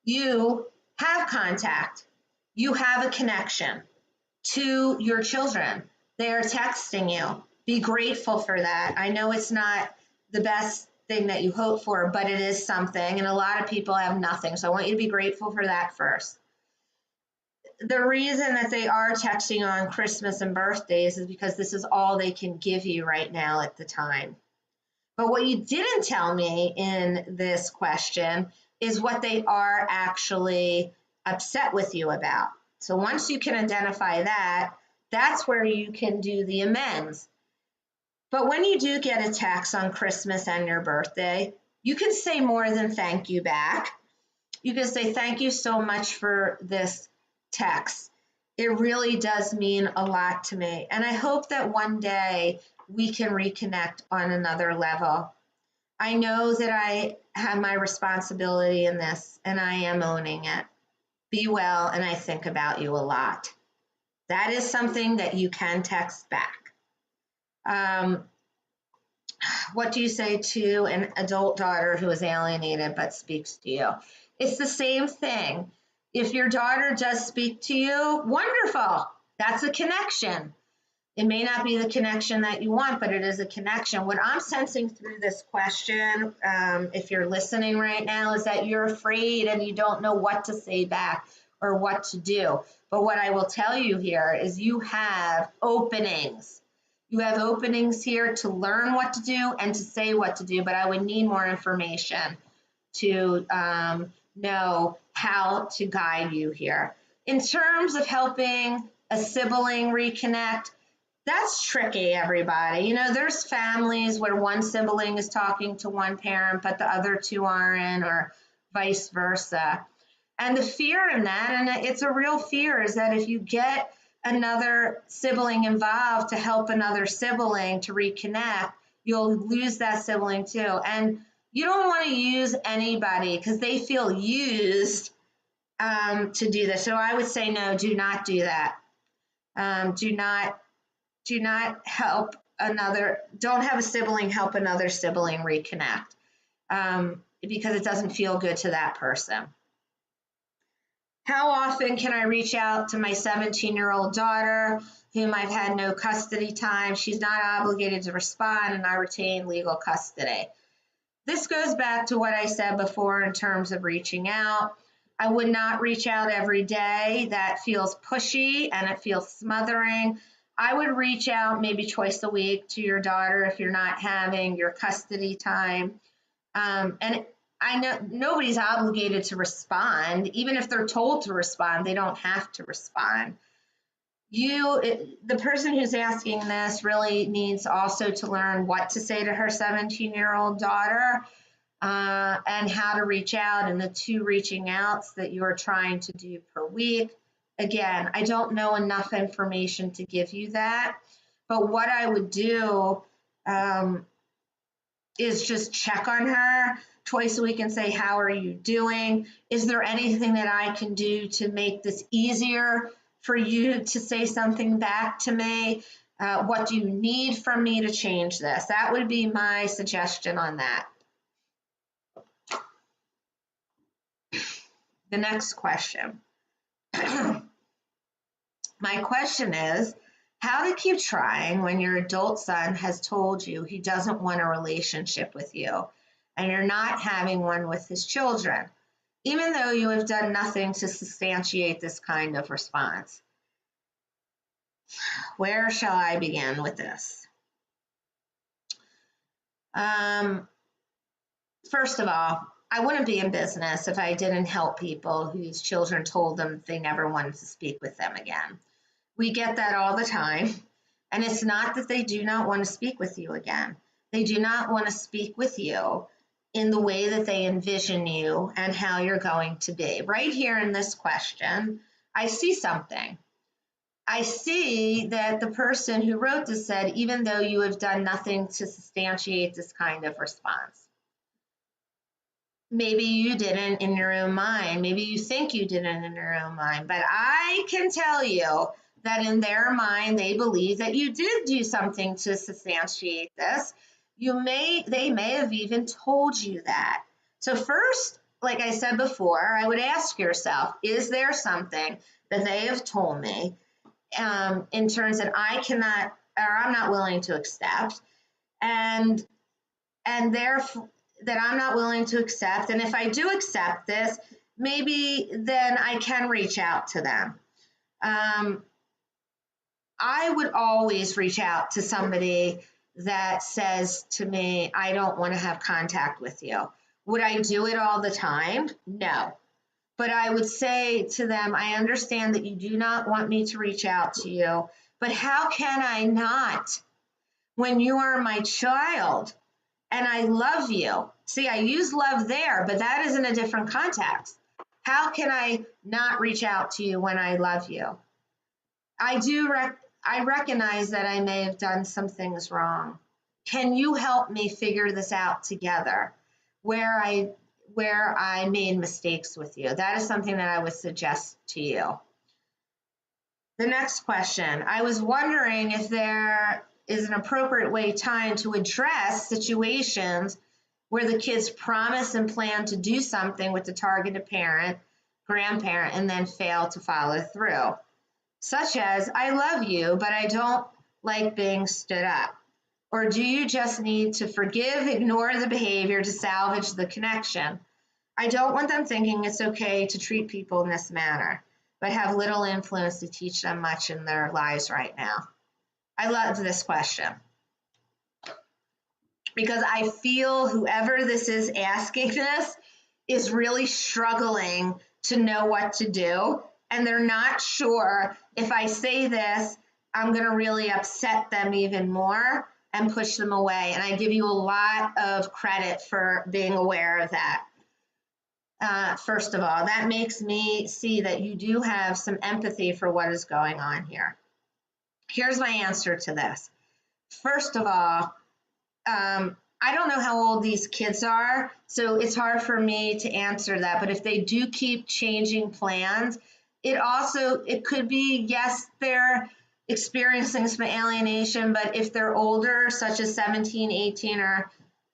you have contact. You have a connection to your children. They are texting you. Be grateful for that. I know it's not the best thing that you hope for, but it is something, and a lot of people have nothing. So I want you to be grateful for that first. The reason that they are texting on Christmas and birthdays is because this is all they can give you right now at the time. But what you didn't tell me in this question is what they are actually upset with you about. So once you can identify that, that's where you can do the amends. But when you do get a text on Christmas and your birthday, you can say more than thank you back. You can say, thank you so much for this text. It really does mean a lot to me. And I hope that one day we can reconnect on another level. I know that I have my responsibility in this, and I am owning it. Be well, and I think about you a lot. That is something that you can text back. What do you say to an adult daughter who is alienated but speaks to you? It's the same thing. If your daughter does speak to you, wonderful. That's a connection. It may not be the connection that you want, but it is a connection. What I'm sensing through this question, if you're listening right now, is that you're afraid and you don't know what to say back or what to do. But what I will tell you here is you have openings. You have openings here to learn what to do and to say what to do, but I would need more information to know how to guide you here. In terms of helping a sibling reconnect, that's tricky, everybody. You know, there's families where one sibling is talking to one parent, but the other two aren't, or vice versa. And the fear in that, and it's a real fear, is that if you get another sibling involved to help another sibling to reconnect, you'll lose that sibling too. And you don't want to use anybody because they feel used to do this. So I would say, no, do not do that. Do not help another, don't have a sibling help another sibling reconnect because it doesn't feel good to that person. How often can I reach out to my 17-year-old daughter whom I've had no custody time? She's not obligated to respond and I retain legal custody. This goes back to what I said before in terms of reaching out. I would not reach out every day. That feels pushy and it feels smothering. I would reach out maybe twice a week to your daughter if you're not having your custody time. And I know nobody's obligated to respond. Even if they're told to respond, they don't have to respond. The person who's asking this really needs also to learn what to say to her 17-year-old daughter and how to reach out, and the 2 reaching outs that you are trying to do per week. Again, I don't know enough information to give you that, but what I would do is just check on her twice a week and say, how are you doing? Is there anything that I can do to make this easier for you to say something back to me? What do you need from me to change this? That would be my suggestion on that. The next question. My question is, how to keep trying when your adult son has told you he doesn't want a relationship with you and you're not having one with his children, even though you have done nothing to substantiate this kind of response? Where shall I begin with this? First of all, I wouldn't be in business if I didn't help people whose children told them they never wanted to speak with them again. We get that all the time. And it's not that they do not want to speak with you again. They do not want to speak with you in the way that they envision you and how you're going to be. Right here in this question, I see something. I see that the person who wrote this said, even though you have done nothing to substantiate this kind of response. Maybe you didn't in your own mind. Maybe you think you didn't in your own mind. But I can tell you that in their mind, they believe that you did do something to substantiate this. They may have even told you that. So first, like I said before, I would ask yourself, is there something that they have told me in terms that I cannot, or I'm not willing to accept, and therefore that I'm not willing to accept, and if I do accept this, maybe then I can reach out to them. I would always reach out to somebody that says to me, I don't want to have contact with you. Would I do it all the time? No. But I would say to them, I understand that you do not want me to reach out to you, but how can I not when you are my child and I love you? See, I use love there, but that is in a different context. How can I not reach out to you when I love you? I recognize that I may have done some things wrong. Can you help me figure this out together where I made mistakes with you? That is something that I would suggest to you. The next question, I was wondering if there is an appropriate time to address situations where the kids promise and plan to do something with the targeted parent, grandparent, and then fail to follow through. Such as, I love you, but I don't like being stood up. Or do you just need to forgive, ignore the behavior to salvage the connection? I don't want them thinking it's okay to treat people in this manner, but have little influence to teach them much in their lives right now. I love this question because I feel whoever this is asking this is really struggling to know what to do. And they're not sure if I say this, I'm going to really upset them even more and push them away. And I give you a lot of credit for being aware of that. First of all, that makes me see that you do have some empathy for what is going on here. Here's my answer to this. First of all, I don't know how old these kids are, so it's hard for me to answer that. But if they do keep changing plans, it could be, yes, they're experiencing some alienation, but if they're older, such as 17, 18, or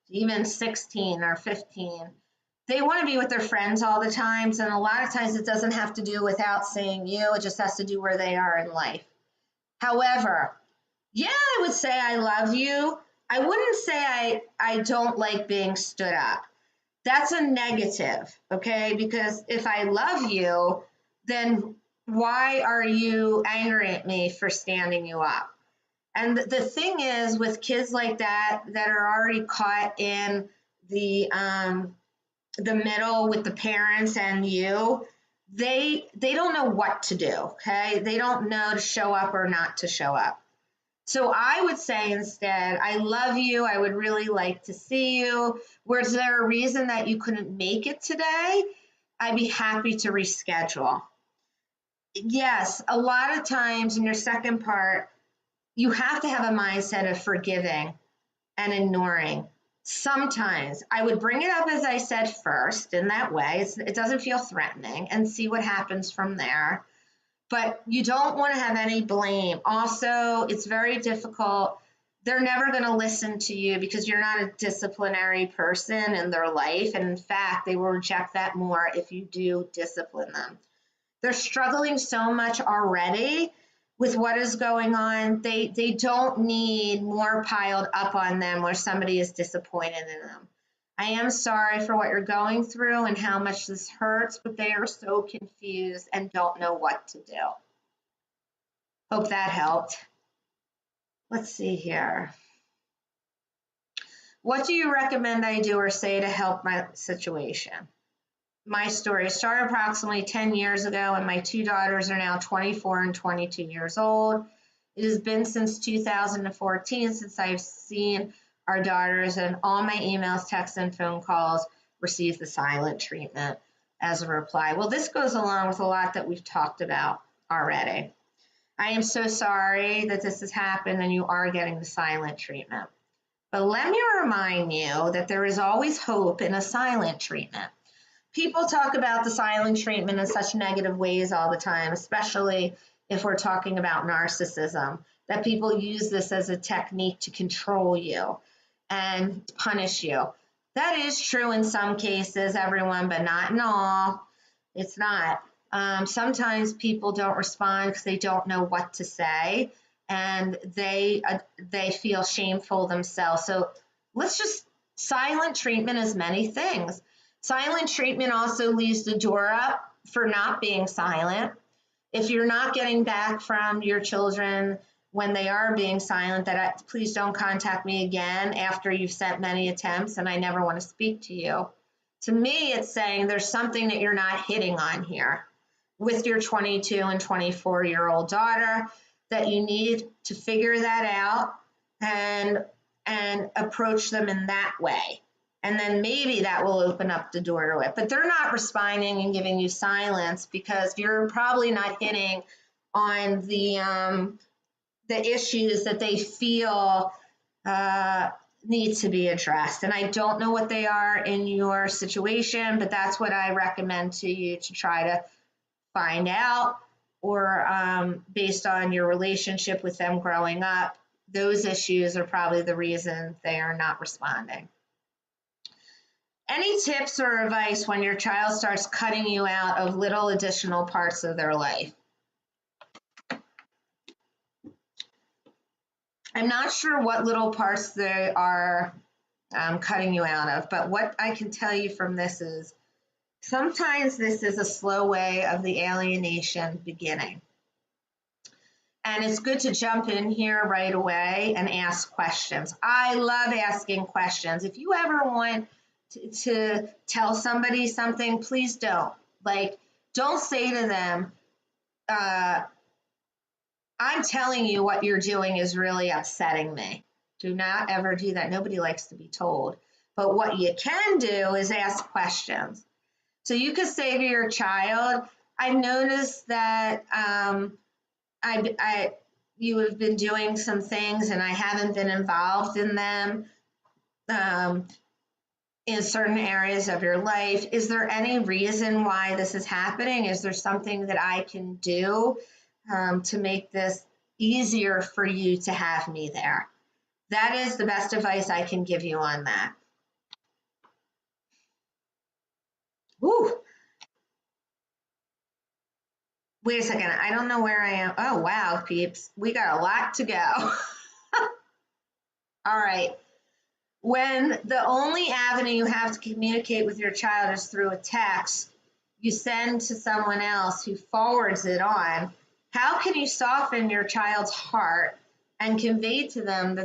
even 16 or 15, they want to be with their friends all the time. And a lot of times it doesn't have to do without saying you, it just has to do where they are in life. However, yeah, I would say I love you. I wouldn't say I don't like being stood up. That's a negative, okay? Because if I love you, then why are you angry at me for standing you up? And the thing is, with kids like that are already caught in the middle with the parents and you, they don't know what to do, okay? They don't know to show up or not to show up. So I would say instead, I love you. I would really like to see you. Was there a reason that you couldn't make it today? I'd be happy to reschedule. Yes, a lot of times in your second part, you have to have a mindset of forgiving and ignoring. Sometimes I would bring it up, as I said, first in that way. It doesn't feel threatening, and see what happens from there. but you don't want to have any blame. Also, it's very difficult. They're never going to listen to you because you're not a disciplinary person in their life. And in fact, they will reject that more if you do discipline them. They're struggling so much already with what is going on. They don't need more piled up on them where somebody is disappointed in them. I am sorry for what you're going through and how much this hurts, but they are so confused and don't know what to do. Hope that helped. Let's see here. What do you recommend I do or say to help my situation? My story started approximately 10 years ago, and my two daughters are now 24 and 22 years old. It has been since 2014 since I've seen our daughters, and all my emails, texts, and phone calls receive the silent treatment as a reply. Well, this goes along with a lot that we've talked about already. I am so sorry that this has happened and you are getting the silent treatment. But let me remind you that there is always hope in a silent treatment. People talk about the silent treatment in such negative ways all the time, especially if we're talking about narcissism, that people use this as a technique to control you and punish you. That is true in some cases, everyone, but not in all. It's not. Sometimes people don't respond because they don't know what to say, and they feel shameful themselves. So silent treatment is many things. Silent treatment also leaves the door up for not being silent. If you're not getting back from your children when they are being silent, please don't contact me again after you've sent many attempts and I never want to speak to you. To me, it's saying there's something that you're not hitting on here with your 22 and 24-year-old daughter, that you need to figure that out and approach them in that way. And then maybe that will open up the door to it. But they're not responding and giving you silence because you're probably not hitting on the issues that they feel need to be addressed. And I don't know what they are in your situation, but that's what I recommend to you to try to find out, or based on your relationship with them growing up, those issues are probably the reason they are not responding. Any tips or advice when your child starts cutting you out of little additional parts of their life? I'm not sure what little parts they are cutting you out of, but what I can tell you from this is sometimes this is a slow way of the alienation beginning. And it's good to jump in here right away and ask questions. I love asking questions. If you ever want to tell somebody something, please don't. Don't say to them, I'm telling you what you're doing is really upsetting me. Do not ever do that. Nobody likes to be told. But what you can do is ask questions. So you could say to your child, I've noticed that you have been doing some things and I haven't been involved in them in certain areas of your life. Is there any reason why this is happening? Is there something that I can do to make this easier for you to have me there? That is the best advice I can give you on that. Woo. Wait a second, I don't know where I am. Oh, wow, peeps, we got a lot to go. All right. When the only avenue you have to communicate with your child is through a text you send to someone else who forwards it on, how can you soften your child's heart and convey to them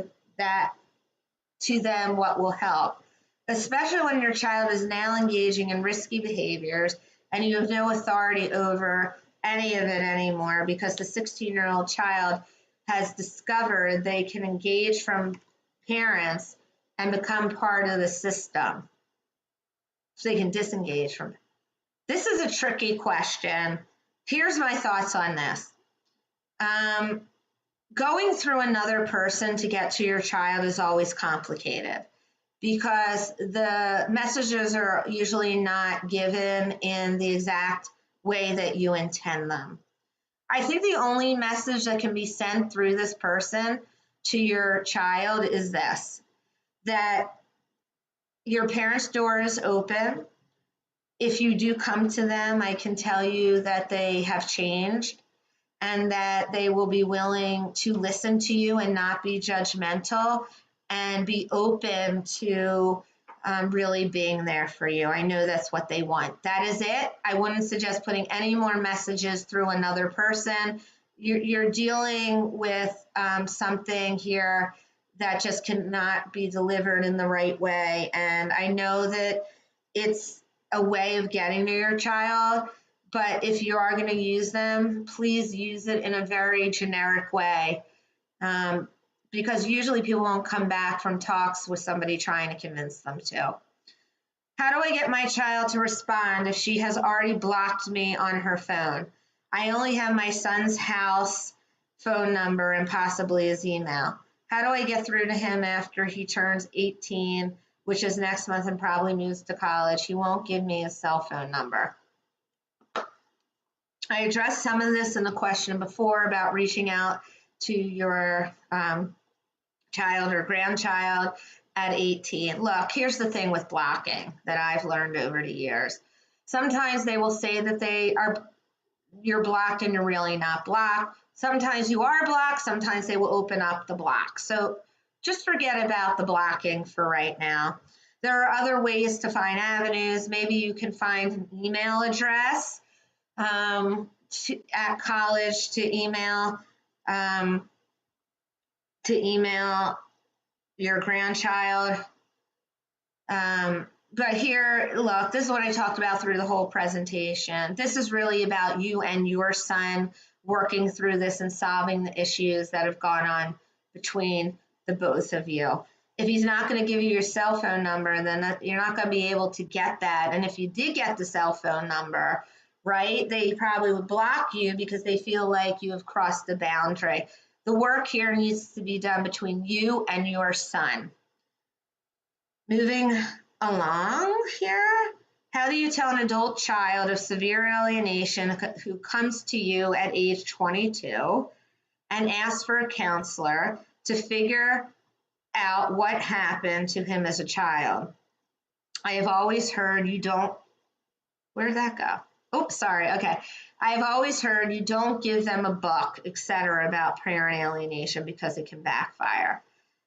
what will help? Especially when your child is now engaging in risky behaviors and you have no authority over any of it anymore because the 16-year-old child has discovered they can engage from parents and become part of the system. So they can disengage from it. This is a tricky question. Here's my thoughts on this. Going through another person to get to your child is always complicated because the messages are usually not given in the exact way that you intend them. I think the only message that can be sent through this person to your child is this, that your parents' door is open. If you do come to them, I can tell you that they have changed and that they will be willing to listen to you and not be judgmental and be open to really being there for you. I know that's what they want. That is it. I wouldn't suggest putting any more messages through another person. You're dealing with something here that just cannot be delivered in the right way. And I know that it's a way of getting to your child, but if you are going to use them, please use it in a very generic way, because usually people won't come back from talks with somebody trying to convince them to. How do I get my child to respond if she has already blocked me on her phone? I only have my son's house phone number and possibly his email. How do I get through to him after he turns 18, which is next month, and probably moves to college? He won't give me his cell phone number. I addressed some of this in the question before about reaching out to your child or grandchild at 18. Look, here's the thing with blocking that I've learned over the years. Sometimes they will say that you're blocked and you're really not blocked. Sometimes you are blocked, sometimes they will open up the block. So just forget about the blocking for right now. There are other ways to find avenues. Maybe you can find an email address at college to email your grandchild. But here, look, this is what I talked about through the whole presentation. This is really about you and your son working through this and solving the issues that have gone on between the both of you. If he's not going to give you your cell phone number, then you're not going to be able to get that. And if you did get the cell phone number, right, they probably would block you because they feel like you have crossed the boundary. The work here needs to be done between you and your son. Moving along here, how do you tell an adult child of severe alienation who comes to you at age 22 and asks for a counselor to figure out what happened to him as a child? I have always heard you don't, where did that go? Oops, sorry, okay. I have always heard you don't give them a book, etc., about parent alienation because it can backfire.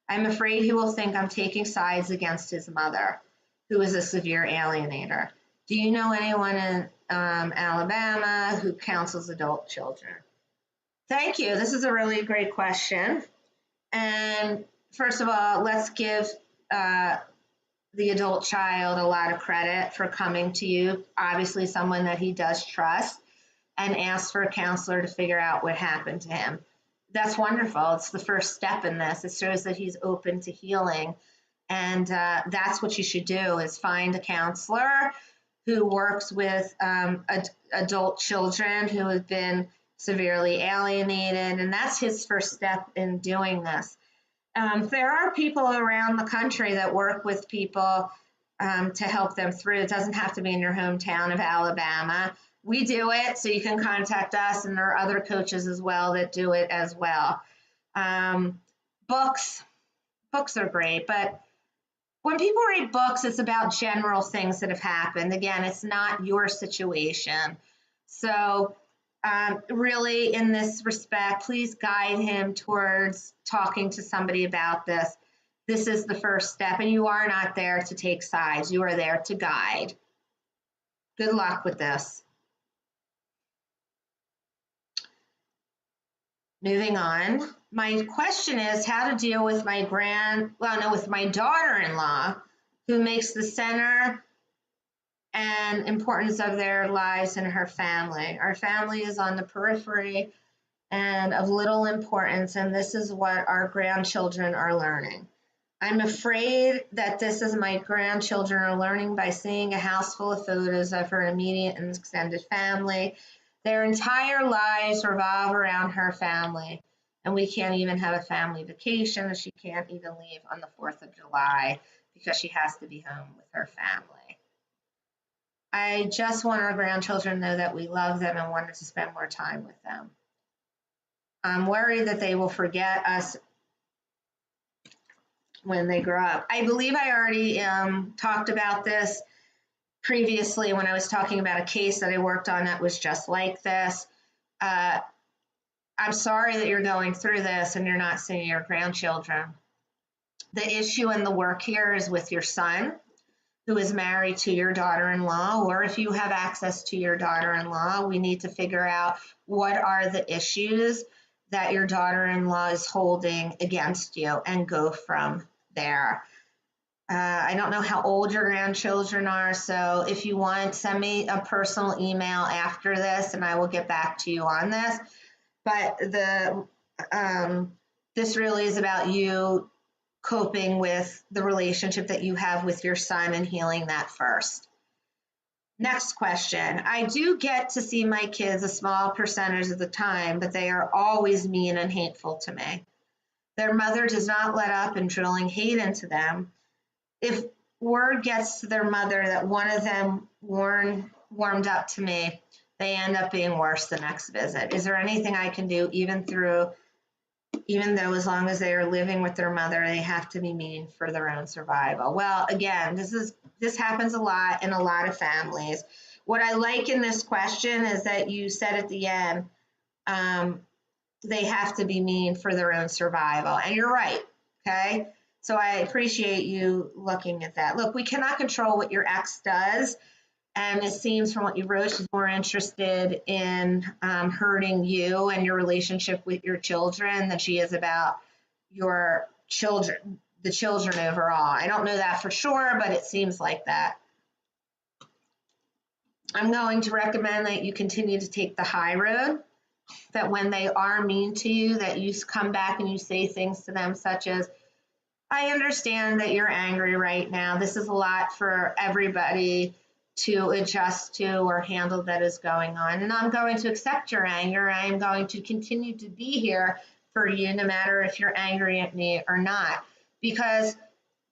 I'm afraid he will think I'm taking sides against his mother, who is a severe alienator. Do you know anyone in Alabama who counsels adult children? Thank you. This is a really great question. And first of all, let's give the adult child a lot of credit for coming to you, obviously someone that he does trust, and ask for a counselor to figure out what happened to him. That's wonderful. It's the first step in this. It shows that he's open to healing. And that's what you should do, is find a counselor who works with adult children who have been severely alienated. And that's his first step in doing this. There are people around the country that work with people to help them through. It doesn't have to be in your hometown of Alabama. We do it, so you can contact us, and there are other coaches as well that do it as well. Books are great, but when people read books, it's about general things that have happened. Again, it's not your situation. So really, in this respect, please guide him towards talking to somebody about this. This is the first step, and you are not there to take sides. You are there to guide. Good luck with this. Moving on, my question is how to deal with my daughter-in-law, who makes the center and importance of their lives and her family. Our family is on the periphery and of little importance, and this is what our grandchildren are learning. I'm afraid that this is my grandchildren are learning by seeing a house full of photos of her immediate and extended family. Their entire lives revolve around her family, and we can't even have a family vacation, and she can't even leave on the 4th of July because she has to be home with her family. I just want our grandchildren to know that we love them and wanted to spend more time with them. I'm worried that they will forget us when they grow up. I believe I already talked about this previously when I was talking about a case that I worked on that was just like this. I'm sorry that you're going through this and you're not seeing your grandchildren. The issue in the work here is with your son, who is married to your daughter-in-law, or if you have access to your daughter-in-law, we need to figure out what are the issues that your daughter-in-law is holding against you and go from there. I don't know how old your grandchildren are, so if you want, send me a personal email after this and I will get back to you on this. But this really is about you coping with the relationship that you have with your son and healing that first. Next question. I do get to see my kids a small percentage of the time, but they are always mean and hateful to me. Their mother does not let up in drilling hate into them. If word gets to their mother that one of them warmed up to me, they end up being worse the next visit. Is there anything I can do, even though as long as they are living with their mother, they have to be mean for their own survival? Well, again, this happens a lot in a lot of families. What I like in this question is that you said at the end, they have to be mean for their own survival. And you're right, okay? So I appreciate you looking at that. Look, we cannot control what your ex does. And it seems from what you wrote, she's more interested in hurting you and your relationship with your children than she is about your children, the children overall. I don't know that for sure, but it seems like that. I'm going to recommend that you continue to take the high road, that when they are mean to you, that you come back and you say things to them such as, I understand that you're angry right now. This is a lot for everybody to adjust to or handle that is going on. And I'm going to accept your anger. I'm going to continue to be here for you, no matter if you're angry at me or not, because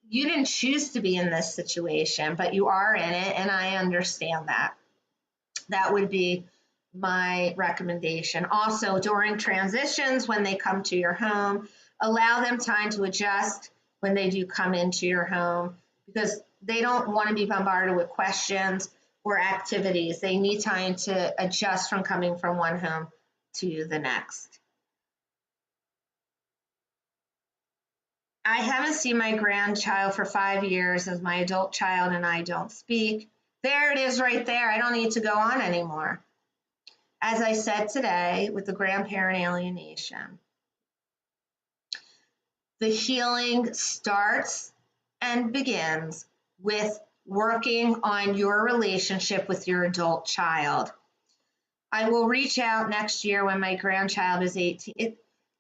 you didn't choose to be in this situation, but you are in it, and I understand that. That would be my recommendation. Also, during transitions, when they come to your home, allow them time to adjust when they do come into your home, because they don't want to be bombarded with questions or activities. They need time to adjust from coming from one home to the next. I haven't seen my grandchild for 5 years as my adult child and I don't speak. There it is right there. I don't need to go on anymore. As I said today with the grandparent alienation, the healing starts and begins with working on your relationship with your adult child. I will reach out next year when my grandchild is 18.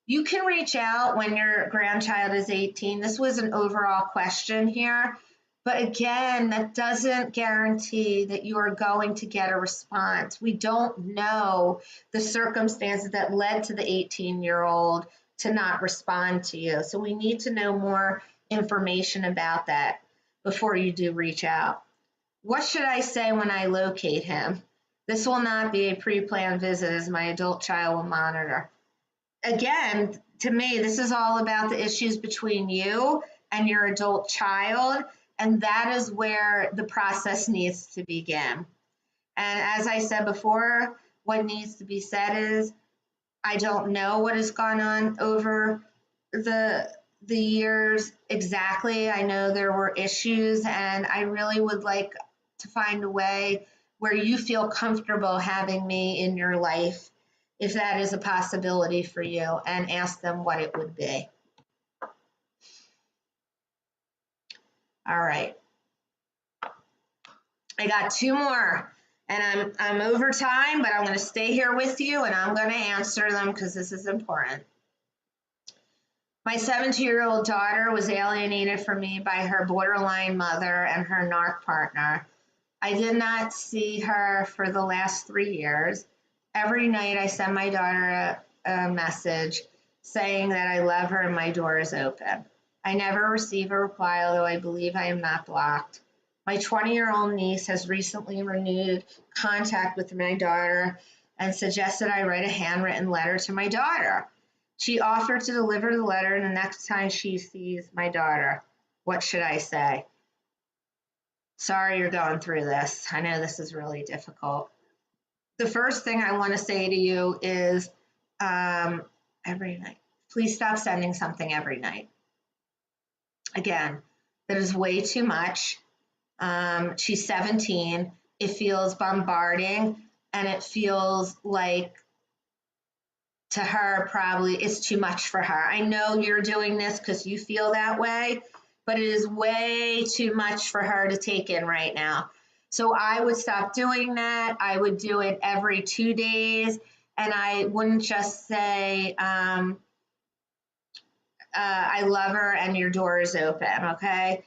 You can reach out when your grandchild is 18. This was an overall question here. But again, that doesn't guarantee that you are going to get a response. We don't know the circumstances that led to the 18-year-old to not respond to you. So we need to know more information about that before you do reach out. What should I say when I locate him? This will not be a pre-planned visit, as my adult child will monitor. Again, to me, this is all about the issues between you and your adult child, and that is where the process needs to begin. And as I said before, what needs to be said is, I don't know what has gone on over the years exactly. I know there were issues, and I really would like to find a way where you feel comfortable having me in your life, if that is a possibility for you, and ask them what it would be. All right. I got 2 more, and I'm over time, but I'm going to stay here with you, and I'm going to answer them because this is important. My 17-year-old daughter was alienated from me by her borderline mother and her narc partner. I did not see her for the last 3 years. Every night I send my daughter a message saying that I love her and my door is open. I never receive a reply, although I believe I am not blocked. My 20-year-old niece has recently renewed contact with my daughter and suggested I write a handwritten letter to my daughter. She offered to deliver the letter the next time she sees my daughter. What should I say? Sorry you're going through this. I know this is really difficult. The first thing I want to say to you is every night, please stop sending something every night. Again, that is way too much. She's 17. It feels bombarding, and it feels like to her probably it's too much for her. I know you're doing this because you feel that way, but it is way too much for her to take in right now. So I would stop doing that. I would do it every 2 days, and I wouldn't just say, I love her and your door is open, okay?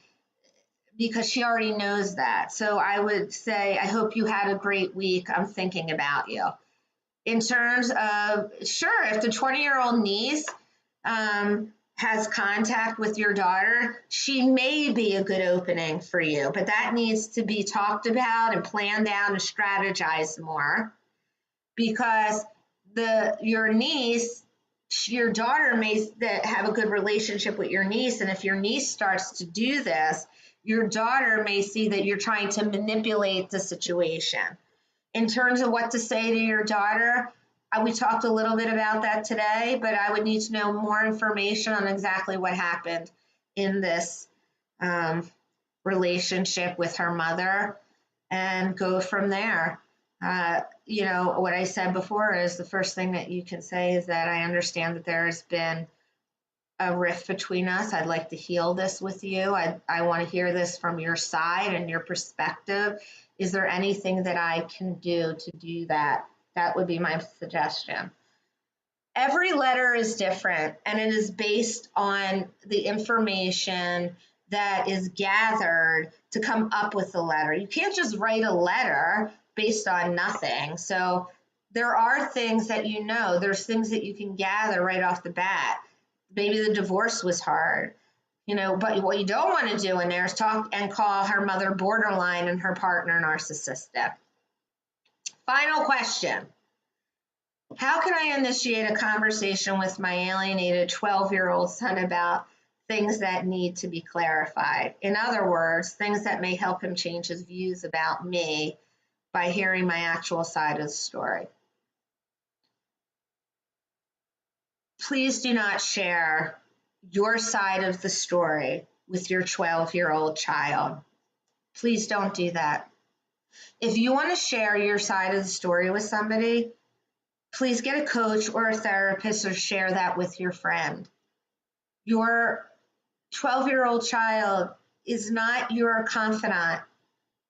Because she already knows that. So I would say, I hope you had a great week. I'm thinking about you. In terms of, sure, if the 20-year-old niece has contact with your daughter, she may be a good opening for you, but that needs to be talked about and planned out and strategized more, because your niece, your daughter may have a good relationship with your niece, and if your niece starts to do this, your daughter may see that you're trying to manipulate the situation. In terms of what to say to your daughter, we talked a little bit about that today, but I would need to know more information on exactly what happened in this relationship with her mother and go from there. What I said before is the first thing that you can say is that I understand that there has been a rift between us. I'd like to heal this with you. I want to hear this from your side and your perspective. Is there anything that I can do to do that? That would be my suggestion. Every letter is different, and it is based on the information that is gathered to come up with the letter. You can't just write a letter based on nothing. So there are things that there's things that you can gather right off the bat. Maybe the divorce was hard, but what you don't want to do in there is talk and call her mother borderline and her partner narcissistic. Final question. How can I initiate a conversation with my alienated 12-year-old son about things that need to be clarified? In other words, things that may help him change his views about me by hearing my actual side of the story. Please do not share your side of the story with your 12-year-old child. Please don't do that. If you want to share your side of the story with somebody, please get a coach or a therapist or share that with your friend. Your 12-year-old child is not your confidant,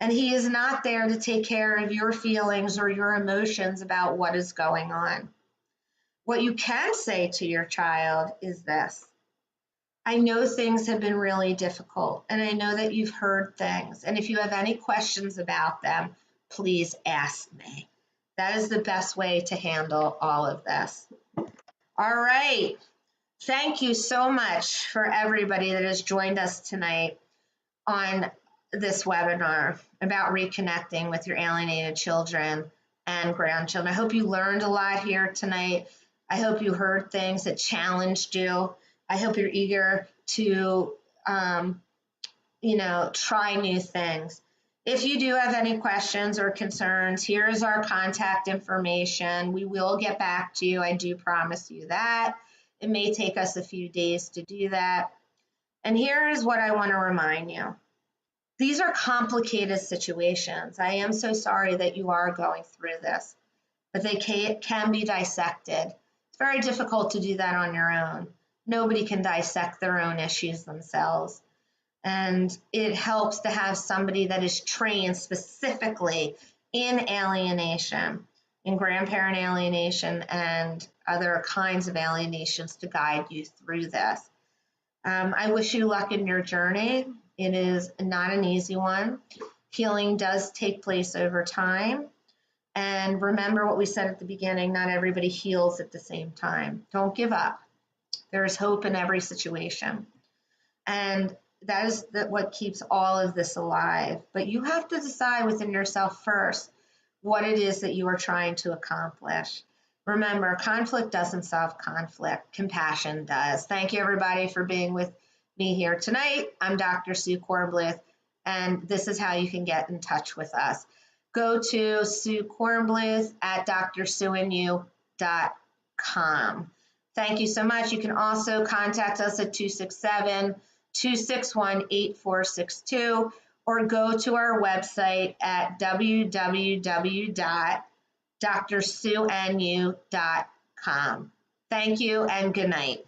and he is not there to take care of your feelings or your emotions about what is going on. What you can say to your child is this: I know things have been really difficult, and I know that you've heard things, and if you have any questions about them, please ask me. That is the best way to handle all of this. All right. Thank you so much for everybody that has joined us tonight on this webinar about reconnecting with your alienated children and grandchildren. I hope you learned a lot here tonight. I hope you heard things that challenged you. I hope you're eager to, try new things. If you do have any questions or concerns, here is our contact information. We will get back to you. I do promise you that. It may take us a few days to do that. And here is what I want to remind you. These are complicated situations. I am so sorry that you are going through this, but they can be dissected. It's very difficult to do that on your own. Nobody can dissect their own issues themselves. And it helps to have somebody that is trained specifically in alienation, in grandparent alienation and other kinds of alienations to guide you through this. I wish you luck in your journey. It is not an easy one. Healing does take place over time. And remember what we said at the beginning, not everybody heals at the same time. Don't give up. There is hope in every situation. And that is what keeps all of this alive. But you have to decide within yourself first what it is that you are trying to accomplish. Remember, conflict doesn't solve conflict, compassion does. Thank you, everybody, for being with me here tonight. I'm Dr. Sue Cornbluth, and this is how you can get in touch with us. Go to Sue Cornbluth at drsueandyou.com. Thank you so much. You can also contact us at 267-261-8462 or go to our website at www.drsueandyou.com. Thank you and good night.